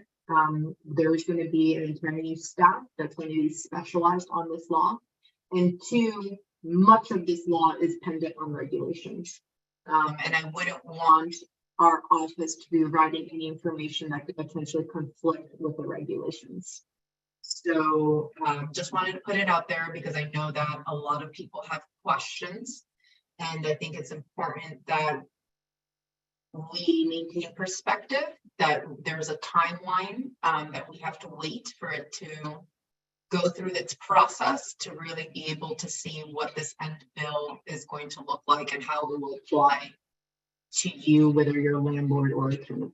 There's going to be an entire new staff that's going to be specialized on this law. And two, much of this law is pendant on regulations. And I wouldn't want our office to be writing any information that could potentially conflict with the regulations. So just wanted to put it out there because I know that a lot of people have questions. And I think it's important that we maintain perspective, that there's a timeline that we have to wait for it to go through its process to really be able to see what this end bill is going to look like and how it will apply to you, whether you're a landlord or a tenant.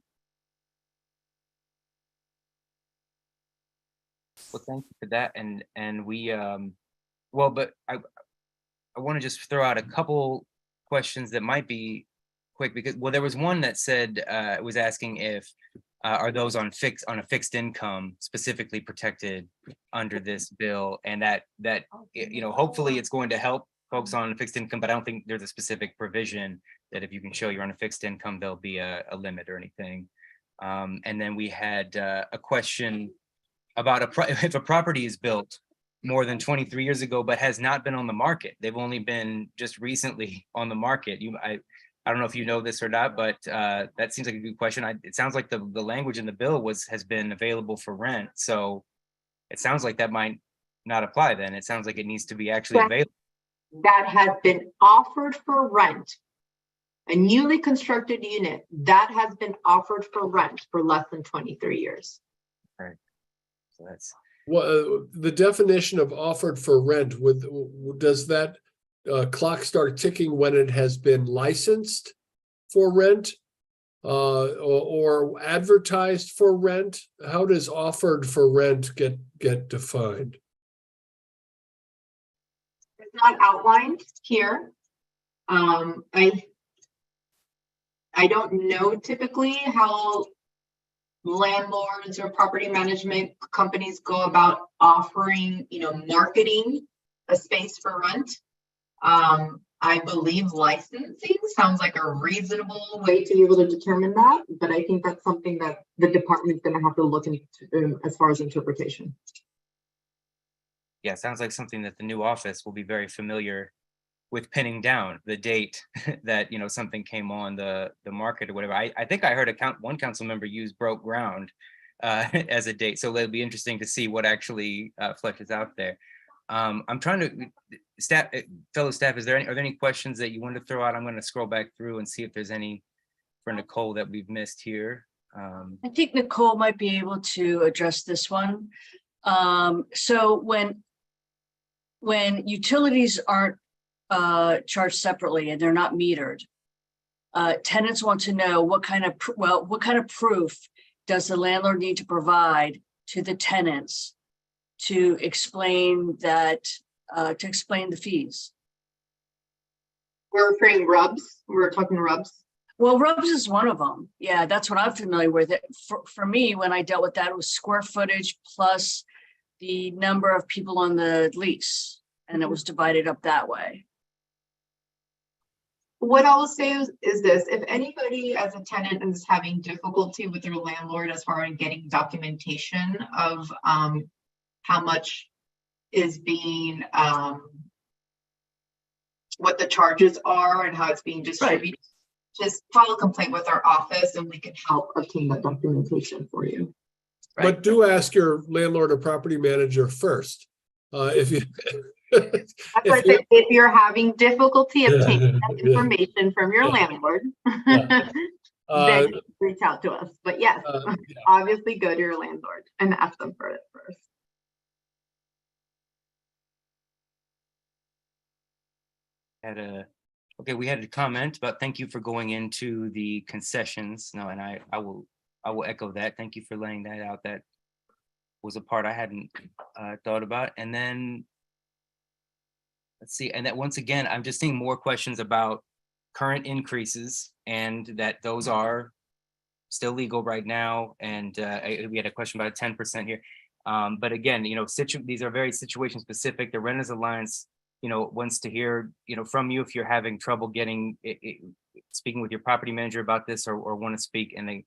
Well, thank you for that. And we, well, but I want to just throw out a couple questions that might be quick because, well, there was one that said, was asking if, are those on a fixed income specifically protected under this bill? And that, hopefully it's going to help folks on fixed income, but I don't think there's a specific provision that if you can show you're on a fixed income, there'll be a limit or anything. And then we had a question about if a property is built more than 23 years ago, but has not been on the market. They've only been just recently on the market. I don't know if you know this or not, but that seems like a good question. It sounds like the language in the bill has been available for rent. So it sounds like that might not apply then. It sounds like it needs to be actually available. That has been offered for rent. A newly constructed unit that has been offered for rent for less than 23 years. Right. So that's. Well, the definition of offered for rent, does that clock start ticking when it has been licensed for rent or advertised for rent? How does offered for rent get defined? It's not outlined here. I don't know typically how landlords or property management companies go about offering, marketing a space for rent. I believe licensing sounds like a reasonable way to be able to determine that, but I think that's something that the department's going to have to look into as far as interpretation. Yeah, sounds like something that the new office will be very familiar with pinning down the date that, something came on the market or whatever. I think I heard one council member use broke ground as a date. So it'll be interesting to see what actually fleshes out there. I'm trying to, fellow staff, are there any questions that you want to throw out? I'm going to scroll back through and see if there's any for Nicole that we've missed here. I think Nicole might be able to address this one. So when utilities aren't charged separately and they're not metered, tenants want to know what kind of proof does the landlord need to provide to the tenants to explain that, to explain the fees. We're referring RUBS. We're talking RUBS. Well, RUBS is one of them. Yeah, that's what I'm familiar with. For me, when I dealt with that, it was square footage plus the number of people on the lease, and it was divided up that way. What I will say is this: if anybody as a tenant is having difficulty with their landlord as far as getting documentation of how much is being, what the charges are and how it's being distributed, just file a complaint with our office and we can help obtain that documentation for you. Right. But do ask your landlord or property manager first. If you That's why I said, if you're having difficulty obtaining that information from your landlord, then reach out to us. But yes, obviously go to your landlord and ask them for it first. We had a comment about thank you for going into the concessions. No, and I will echo that. Thank you for laying that out. That was a part I hadn't thought about. And then let's see. And that once again, I'm just seeing more questions about current increases and that those are still legal right now. And we had a question about 10% here. But again, these are very situation specific. The Renters Alliance, wants to hear, from you if you're having trouble getting speaking with your property manager about this or want to speak. And they,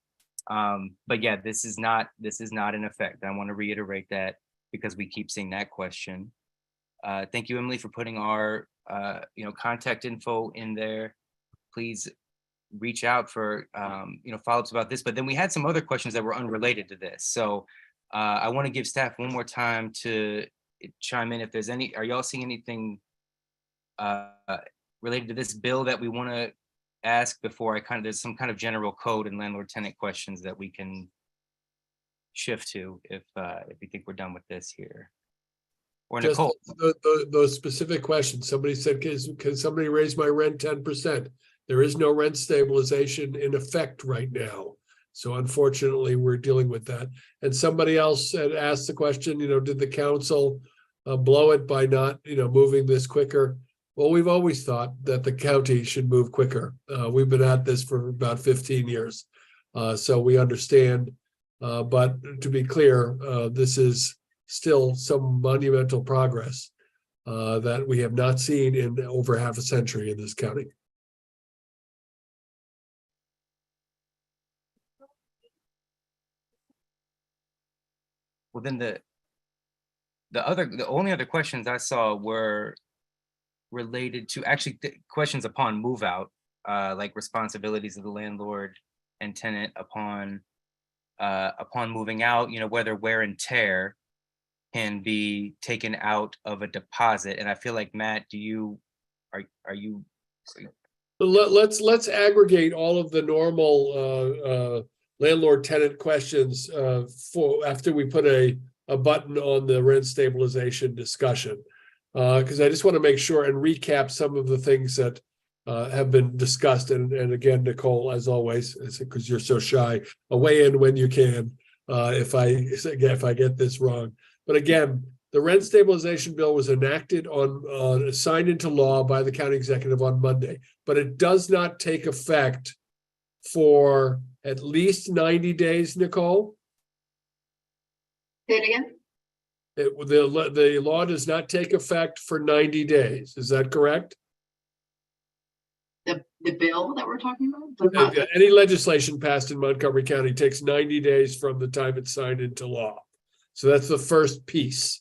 but yeah, this is not in effect. I want to reiterate that because we keep seeing that question. Thank you, Emily, for putting our, contact info in there. Please reach out for, follow-ups about this. But then we had some other questions that were unrelated to this. So I want to give staff one more time to chime in if there's any. Are y'all seeing anything related to this bill that we want to ask before there's some kind of general code and landlord tenant questions that we can shift to if you think we're done with this here. Or just Nicole. those specific questions. Somebody said, can somebody raise my rent 10%? There is no rent stabilization in effect right now. So unfortunately, we're dealing with that. And somebody else had asked the question, did the council blow it by not, moving this quicker? Well, we've always thought that the county should move quicker. We've been at this for about 15 years. So we understand. But to be clear, this is still some monumental progress that we have not seen in over half a century in this county. Well, then the only other questions I saw were related to actually questions upon move out, like responsibilities of the landlord and tenant upon moving out, you know, whether wear and tear can be taken out of a deposit. And I feel like, Matt, are you? Let's aggregate all of the normal landlord tenant questions for after we put a button on the rent stabilization discussion. Because I just want to make sure and recap some of the things that have been discussed. And again, Nicole, as always, because you're so shy, weigh in when you can if I get this wrong. But again, the rent stabilization bill was enacted signed into law by the county executive on Monday, but it does not take effect for at least 90 days, Nicole. Say it again? The law does not take effect for 90 days. Is that correct? The bill that we're talking about? Any legislation passed in Montgomery County takes 90 days from the time it's signed into law. So that's the first piece.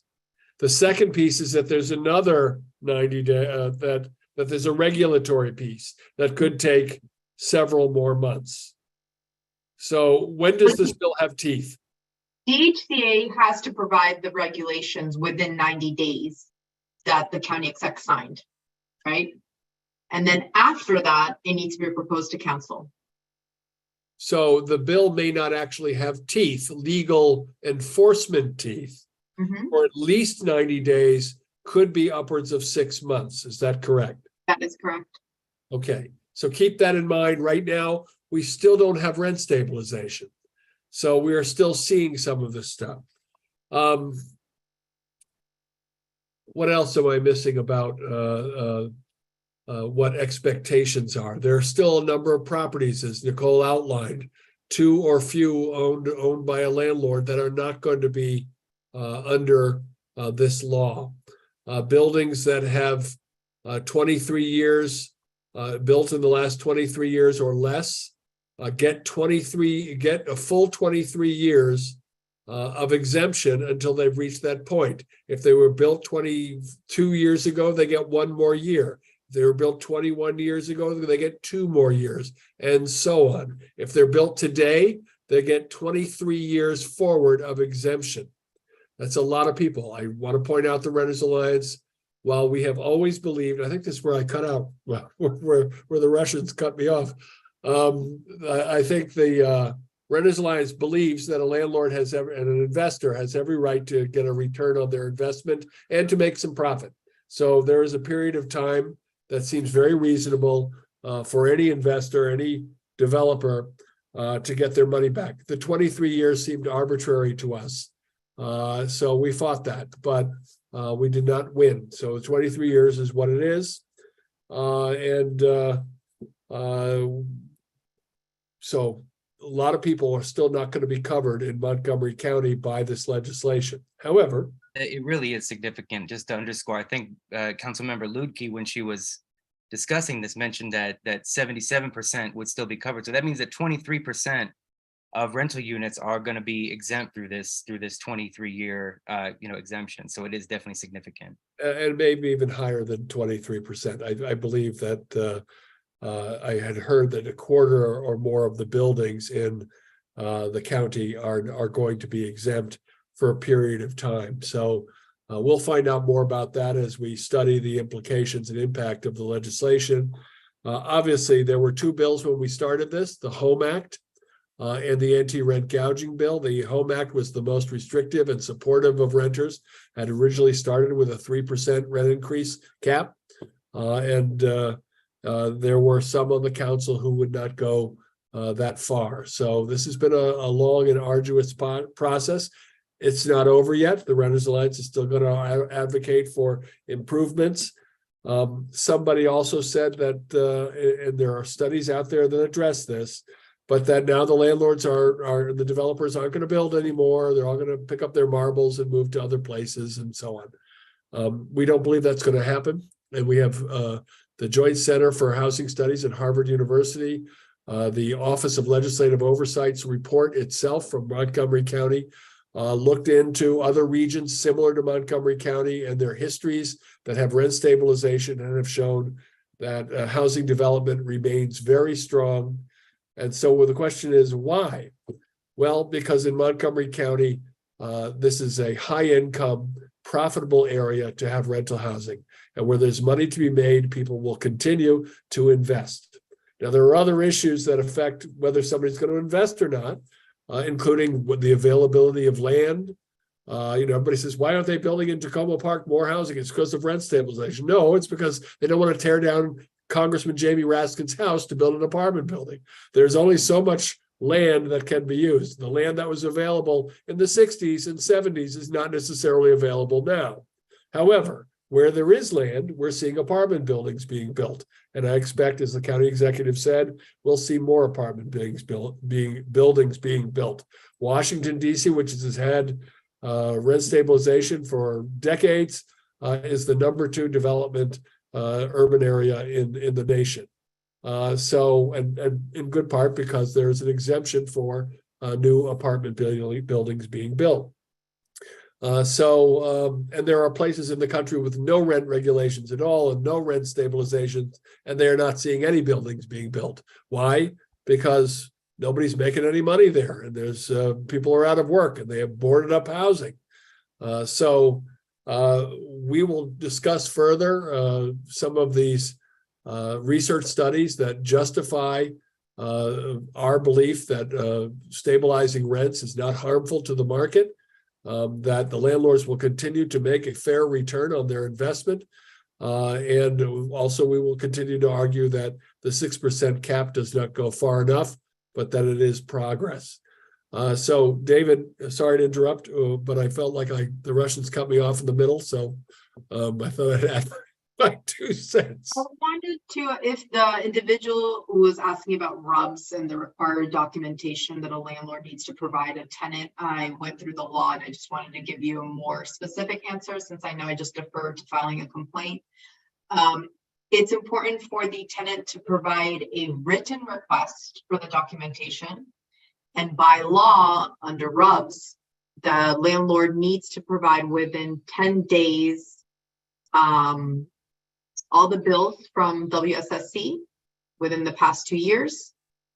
The second piece is that there's another 90 day that there's a regulatory piece that could take several more months. So when does this bill have teeth? DHCA has to provide the regulations within 90 days that the county exec signed, right? And then after that, it needs to be proposed to council. So the bill may not actually have teeth, legal enforcement teeth, for at least 90 days, could be upwards of 6 months. Is that correct? That is correct. Okay, so keep that in mind. Right now, we still don't have rent stabilization. So we are still seeing some of this stuff. What else am I missing about what expectations are? There are still a number of properties, as Nicole outlined, 2 or few owned by a landlord that are not going to be under this law. Buildings that have 23 years built in the last 23 years or less get a full 23 years of exemption until they've reached that point. If they were built 22 years ago, they get 1 more year. If they were built 21 years ago, they get 2 more years, and so on. If they're built today, they get 23 years forward of exemption. That's a lot of people. I want to point out the Renters Alliance. While we have always believed, I think this is where I cut out, well, where the Russians cut me off. I think the Renters Alliance believes that a landlord and an investor has every right to get a return on their investment and to make some profit. So there is a period of time that seems very reasonable for any investor, any developer to get their money back. The 23 years seemed arbitrary to us. So we fought that, but we did not win. So 23 years is what it is. So a lot of people are still not going to be covered in Montgomery County by this legislation. However, it really is significant. Just to underscore, I think Councilmember Luedtke, when she was discussing this, mentioned that 77% would still be covered. So that means that 23% of rental units are going to be exempt through this 23-year exemption. So it is definitely significant. And maybe even higher than 23%. I believe that I had heard that a quarter or more of the buildings in the county are going to be exempt for a period of time. So we'll find out more about that as we study the implications and impact of the legislation. Obviously, there were 2 bills when we started this, the Home Act and the anti-rent gouging bill. The Home Act was the most restrictive and supportive of renters, had originally started with a 3% rent increase cap. There were some on the council who would not go that far. So this has been a long and arduous process. It's not over yet. The Renters Alliance is still going to advocate for improvements. Somebody also said that, and there are studies out there that address this, but that now the landlords the developers aren't going to build anymore. They're all going to pick up their marbles and move to other places and so on. We don't believe that's going to happen. And we have the Joint Center for Housing Studies at Harvard University, the Office of Legislative Oversight's report itself from Montgomery County looked into other regions similar to Montgomery County and their histories that have rent stabilization and have shown that housing development remains very strong. And so the question is why? Well, because in Montgomery County, this is a high income, profitable area to have rental housing. And where there's money to be made, people will continue to invest. Now, there are other issues that affect whether somebody's going to invest or not, including the availability of land. Everybody says, why aren't they building in Tacoma Park more housing? It's because of rent stabilization. No, it's because they don't want to tear down Congressman Jamie Raskin's house to build an apartment building. There's only so much land that can be used. The land that was available in the 60s and 70s is not necessarily available now. However, where there is land, we're seeing apartment buildings being built. And I expect, as the county executive said, we'll see more apartment buildings being built. Washington, D.C., which has had rent stabilization for decades, is the number 2 development urban area in the nation. And in good part because there's an exemption for new apartment buildings being built. And there are places in the country with no rent regulations at all and no rent stabilization, and they're not seeing any buildings being built. Why? Because nobody's making any money there, and there's people are out of work, and they have boarded up housing. We will discuss further some of these research studies that justify our belief that stabilizing rents is not harmful to the market. That the landlords will continue to make a fair return on their investment. And also we will continue to argue that the 6% cap does not go far enough, but that it is progress. So David, sorry to interrupt, but I felt like the Russians cut me off in the middle. So I thought I'd add my 2 cents. I wanted to, if the individual who was asking about RUBS and the required documentation that a landlord needs to provide a tenant, I went through the law and I just wanted to give you a more specific answer since I know I just deferred to filing a complaint. It's important for the tenant to provide a written request for the documentation. And by law, under RUBS, the landlord needs to provide within 10 days all the bills from WSSC within the past 2 years,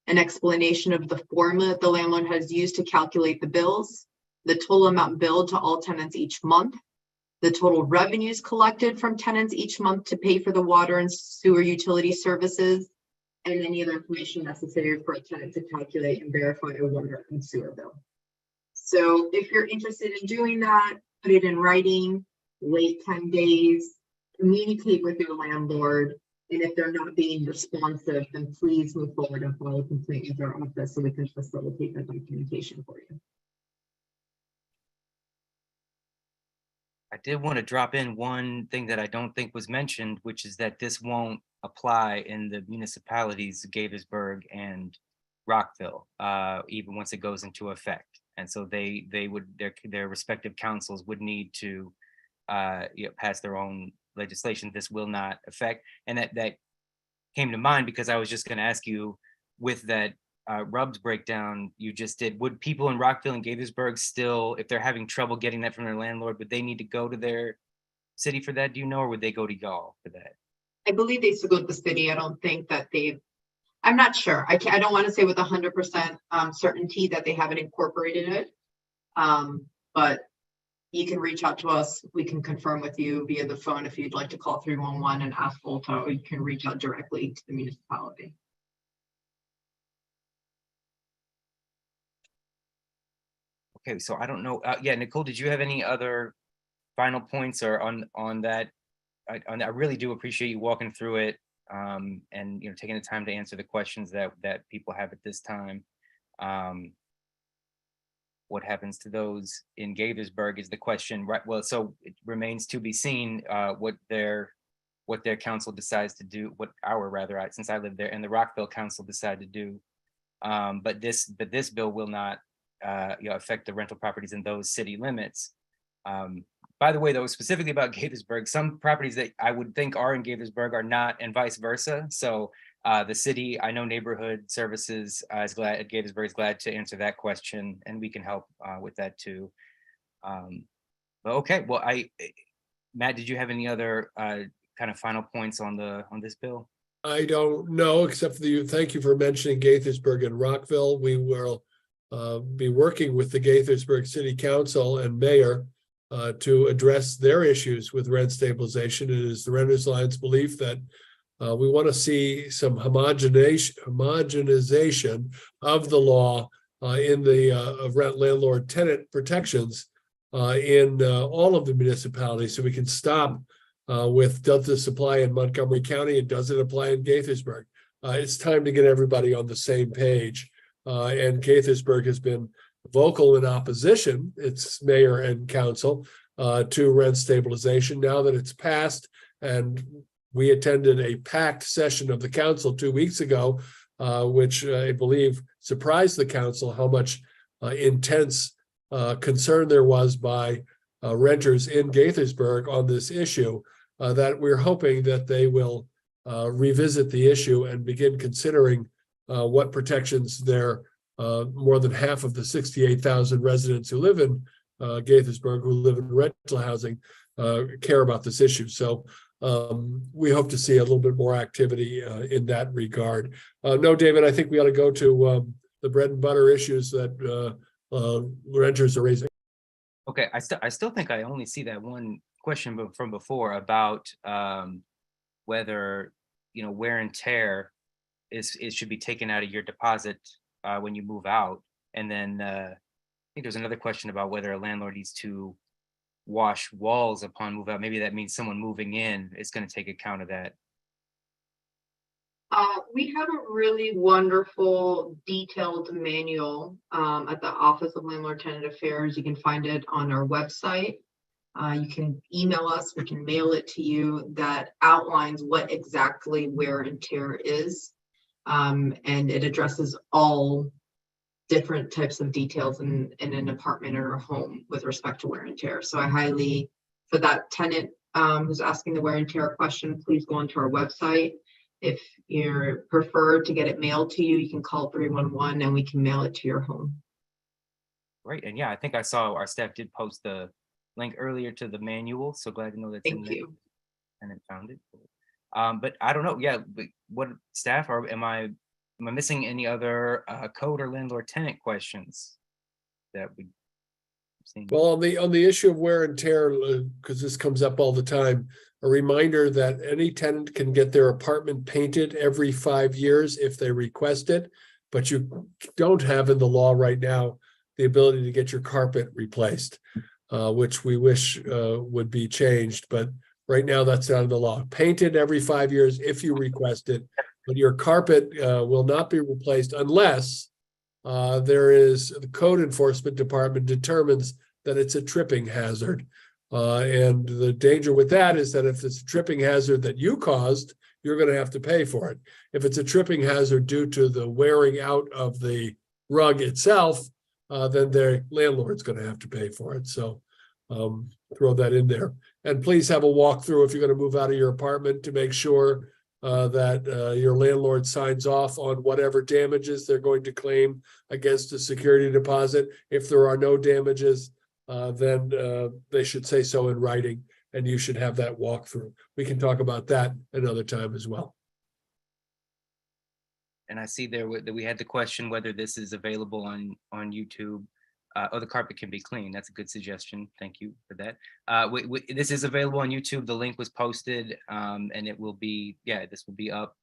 an explanation of the formula the landlord has used to calculate the bills, the total amount billed to all tenants each month, the total revenues collected from tenants each month to pay for the water and sewer utility services, and any other information necessary for a tenant to calculate and verify a water and sewer bill. So if you're interested in doing that, put it in writing, wait 10 days, communicate with your landlord, and if they're not being responsive, then please move forward and file a complaint with our office so we can facilitate that documentation for you. I did want to drop in one thing that I don't think was mentioned, which is that this won't apply in the municipalities of Gaithersburg and Rockville, even once it goes into effect. And so their respective councils would need to pass their own legislation. This will not affect. And that came to mind because I was just going to ask you, with that RUBS breakdown you just did, would people in Rockville and Gaithersburg still, if they're having trouble getting that from their landlord, would they need to go to their city for that, do you know, or would they go to y'all for that? I believe they still go to the city. I don't think that I'm not sure. I don't want to say with 100% certainty that they haven't incorporated it. But you can reach out to us. We can confirm with you via the phone if you'd like to call 311 and ask Volta, or you can reach out directly to the municipality. Okay, so I don't know. Yeah, Nicole, did you have any other final points or on that? I really do appreciate you walking through it and taking the time to answer the questions that people have at this time. What happens to those in Gaithersburg is the question, right? Well, so it remains to be seen what their what their council decides to do, since I live there, and the Rockville Council decide to do. But this bill will not, affect the rental properties in those city limits. By the way, though, specifically about Gaithersburg, some properties that I would think are in Gaithersburg are not, and vice versa. So the city, I know Neighborhood Services Gaithersburg is glad to answer that question, and we can help with that too. But okay, well, Matt, did you have any other kind of final points on this bill? I don't know, except for thank you for mentioning Gaithersburg and Rockville. We will be working with the Gaithersburg City Council and Mayor to address their issues with rent stabilization. It is the Renters Alliance belief that we want to see some homogenization of the law in the of rent landlord tenant protections in all of the municipalities, so we can stop with does this apply in Montgomery County and does it apply in Gaithersburg? It's time to get everybody on the same page. And Gaithersburg has been vocal in opposition, its mayor and council, to rent stabilization. Now that it's passed, and we attended a packed session of the council 2 weeks ago, which I believe surprised the council how much intense concern there was by renters in Gaithersburg on this issue, that we're hoping that they will revisit the issue and begin considering what protections their more than half of the 68,000 residents who live in Gaithersburg, who live in rental housing, care about this issue. So we hope to see a little bit more activity in that regard. No, David, I think we ought to go to the bread and butter issues that renters are raising. Okay, I still think I only see that one question from before about whether, wear and tear should be taken out of your deposit when you move out. And then I think there's another question about whether a landlord needs to wash walls upon move out. Maybe that means someone moving in is going to take account of that. We have a really wonderful detailed manual at the Office of Landlord Tenant Affairs. You can find it on our website. You can email us, we can mail it to you, that outlines what exactly wear and tear is. And it addresses all different types of details in an apartment or a home with respect to wear and tear. So I highly, for that tenant who's asking the wear and tear question, please go onto our website. If you prefer to get it mailed to you, you can call 311 and we can mail it to your home. Right, and yeah, I think I saw our staff did post the link earlier to the manual, so glad to know that's in Thank there. you. And it found it. But I don't know, yeah, but what staff am I missing any other code or landlord tenant questions that we seen? Well, on the issue of wear and tear, because this comes up all the time, a reminder that any tenant can get their apartment painted every 5 years if they request it, but you don't have in the law right now the ability to get your carpet replaced, which we wish would be changed, but right now that's not in the law. Painted every 5 years if you request it, but your carpet will not be replaced unless the code enforcement department determines that it's a tripping hazard. And the danger with that is that if it's a tripping hazard that you caused, you're going to have to pay for it. If it's a tripping hazard due to the wearing out of the rug itself, then their landlord's going to have to pay for it. So throw that in there. And please have a walkthrough if you're going to move out of your apartment to make sure that your landlord signs off on whatever damages they're going to claim against a security deposit. If there are no damages, then they should say so in writing, and you should have that walkthrough. We can talk about that another time as well. And I see there that we had the question whether this is available on YouTube. The carpet can be clean. That's a good suggestion. Thank you for that. This is available on YouTube. The link was posted, and it will be, this will be up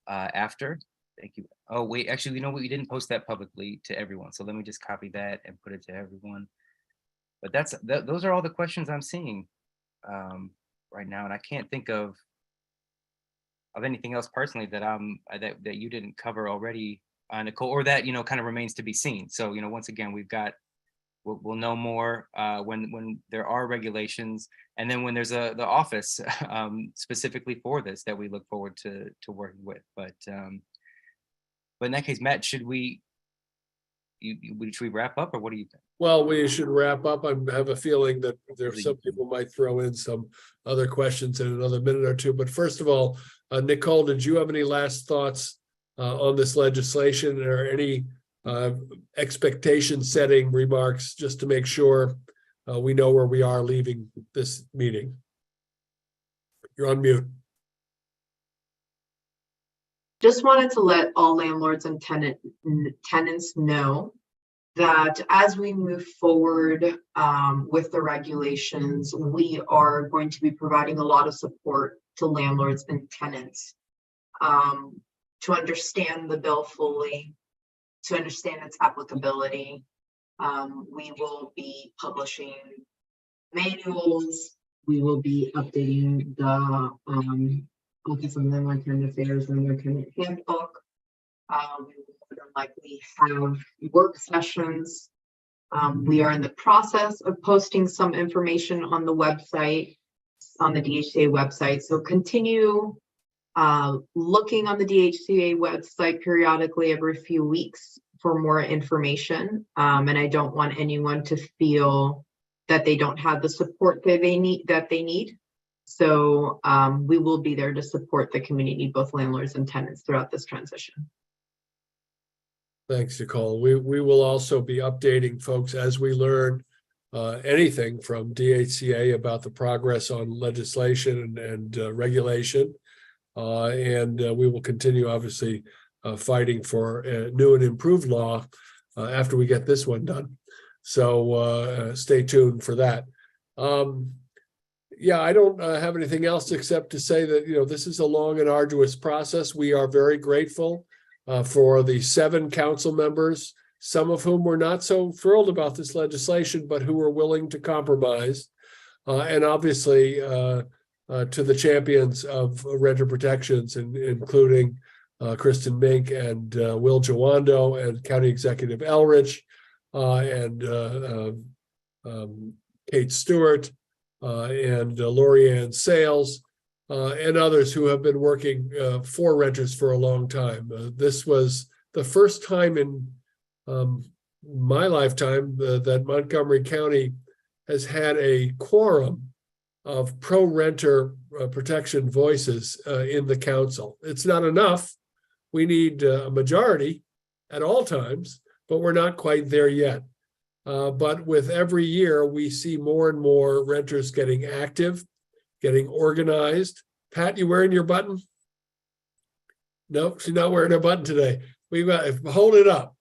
after. Thank you. Oh, wait, actually, we didn't post that publicly to everyone. So let me just copy that and put it to everyone. But those are all the questions I'm seeing right now. And I can't think of anything else personally that that you didn't cover already, Nicole, or that kind of remains to be seen. So once again, we've got we'll know more when there are regulations, and then when there's the office specifically for this that we look forward to working with. But in that case, Matt, should we wrap up, or what do you think? Well, we should wrap up. I have a feeling that there's some people might throw in some other questions in another minute or two. But first of all, Nicole, did you have any last thoughts on this legislation, or any expectation setting remarks, just to make sure we know where we are leaving this meeting? You're on mute. Just wanted to let all landlords and tenants know that as we move forward with the regulations, we are going to be providing a lot of support to landlords and tenants to understand the bill fully, to understand its applicability. We will be publishing manuals. We will be updating the Office of Landlord Tenant Affairs and their tenant handbook. We will more than likely have work sessions. We are in the process of posting some information on the website, on the DHCA website. So continue looking on the DHCA website periodically every few weeks for more information. And I don't want anyone to feel that they don't have the support that they need. So we will be there to support the community, both landlords and tenants, throughout this transition. Thanks, Nicole. We will also be updating folks as we learn anything from DHCA about the progress on legislation and regulation. And we will continue, obviously, fighting for a new and improved law after we get this one done. So stay tuned for that. Yeah, I don't have anything else except to say that, this is a long and arduous process. We are very grateful for the 7 council members, some of whom were not so thrilled about this legislation, but who were willing to compromise. And obviously to the champions of renter protections, including Kristen Mink and Will Jawando and County Executive Elrich and Kate Stewart and Lorianne Sales and others who have been working for renters for a long time. This was the first time in my lifetime that Montgomery County has had a quorum of pro-renter protection voices in the council. It's not enough. We need a majority at all times, but we're not quite there yet. But with every year, we see more and more renters getting active, getting organized. Pat, you wearing your button? No, she's not wearing her button today. Hold it up.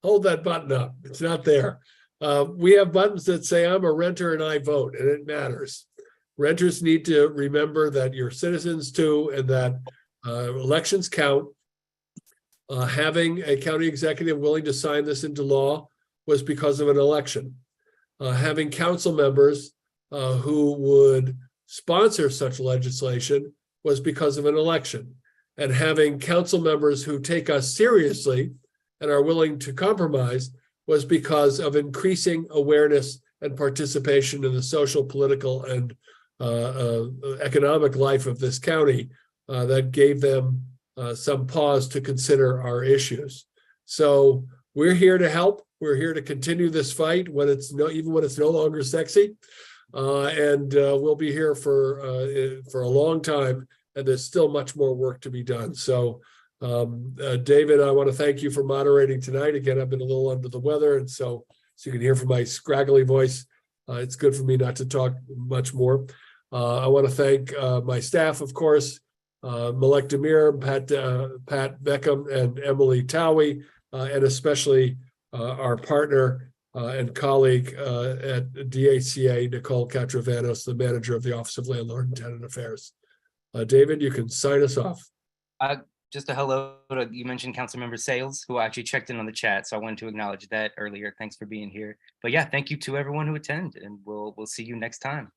Hold that button up. It's not there. We have buttons that say I'm a renter and I vote, and it matters. Renters need to remember that you're citizens too, and that elections count. Having a county executive willing to sign this into law was because of an election. Having council members who would sponsor such legislation was because of an election. And having council members who take us seriously and are willing to compromise was because of increasing awareness and participation in the social, political, and economic life of this county that gave them some pause to consider our issues. So we're here to help. We're here to continue this fight even when it's no longer sexy, and we'll be here for a long time. And there's still much more work to be done. So, David, I want to thank you for moderating tonight. Again, I've been a little under the weather, and so you can hear from my scraggly voice. It's good for me not to talk much more. I want to thank my staff, of course, Malek Demir, Pat Beckham, and Emily Towie, and especially our partner and colleague at DHCA, Nicole Catravanos, the manager of the Office of Landlord and Tenant Affairs. David, you can sign us off. Just a hello to, you mentioned Councilmember Sales, who actually checked in on the chat, so I wanted to acknowledge that earlier. Thanks for being here. But yeah, thank you to everyone who attended, and we'll see you next time.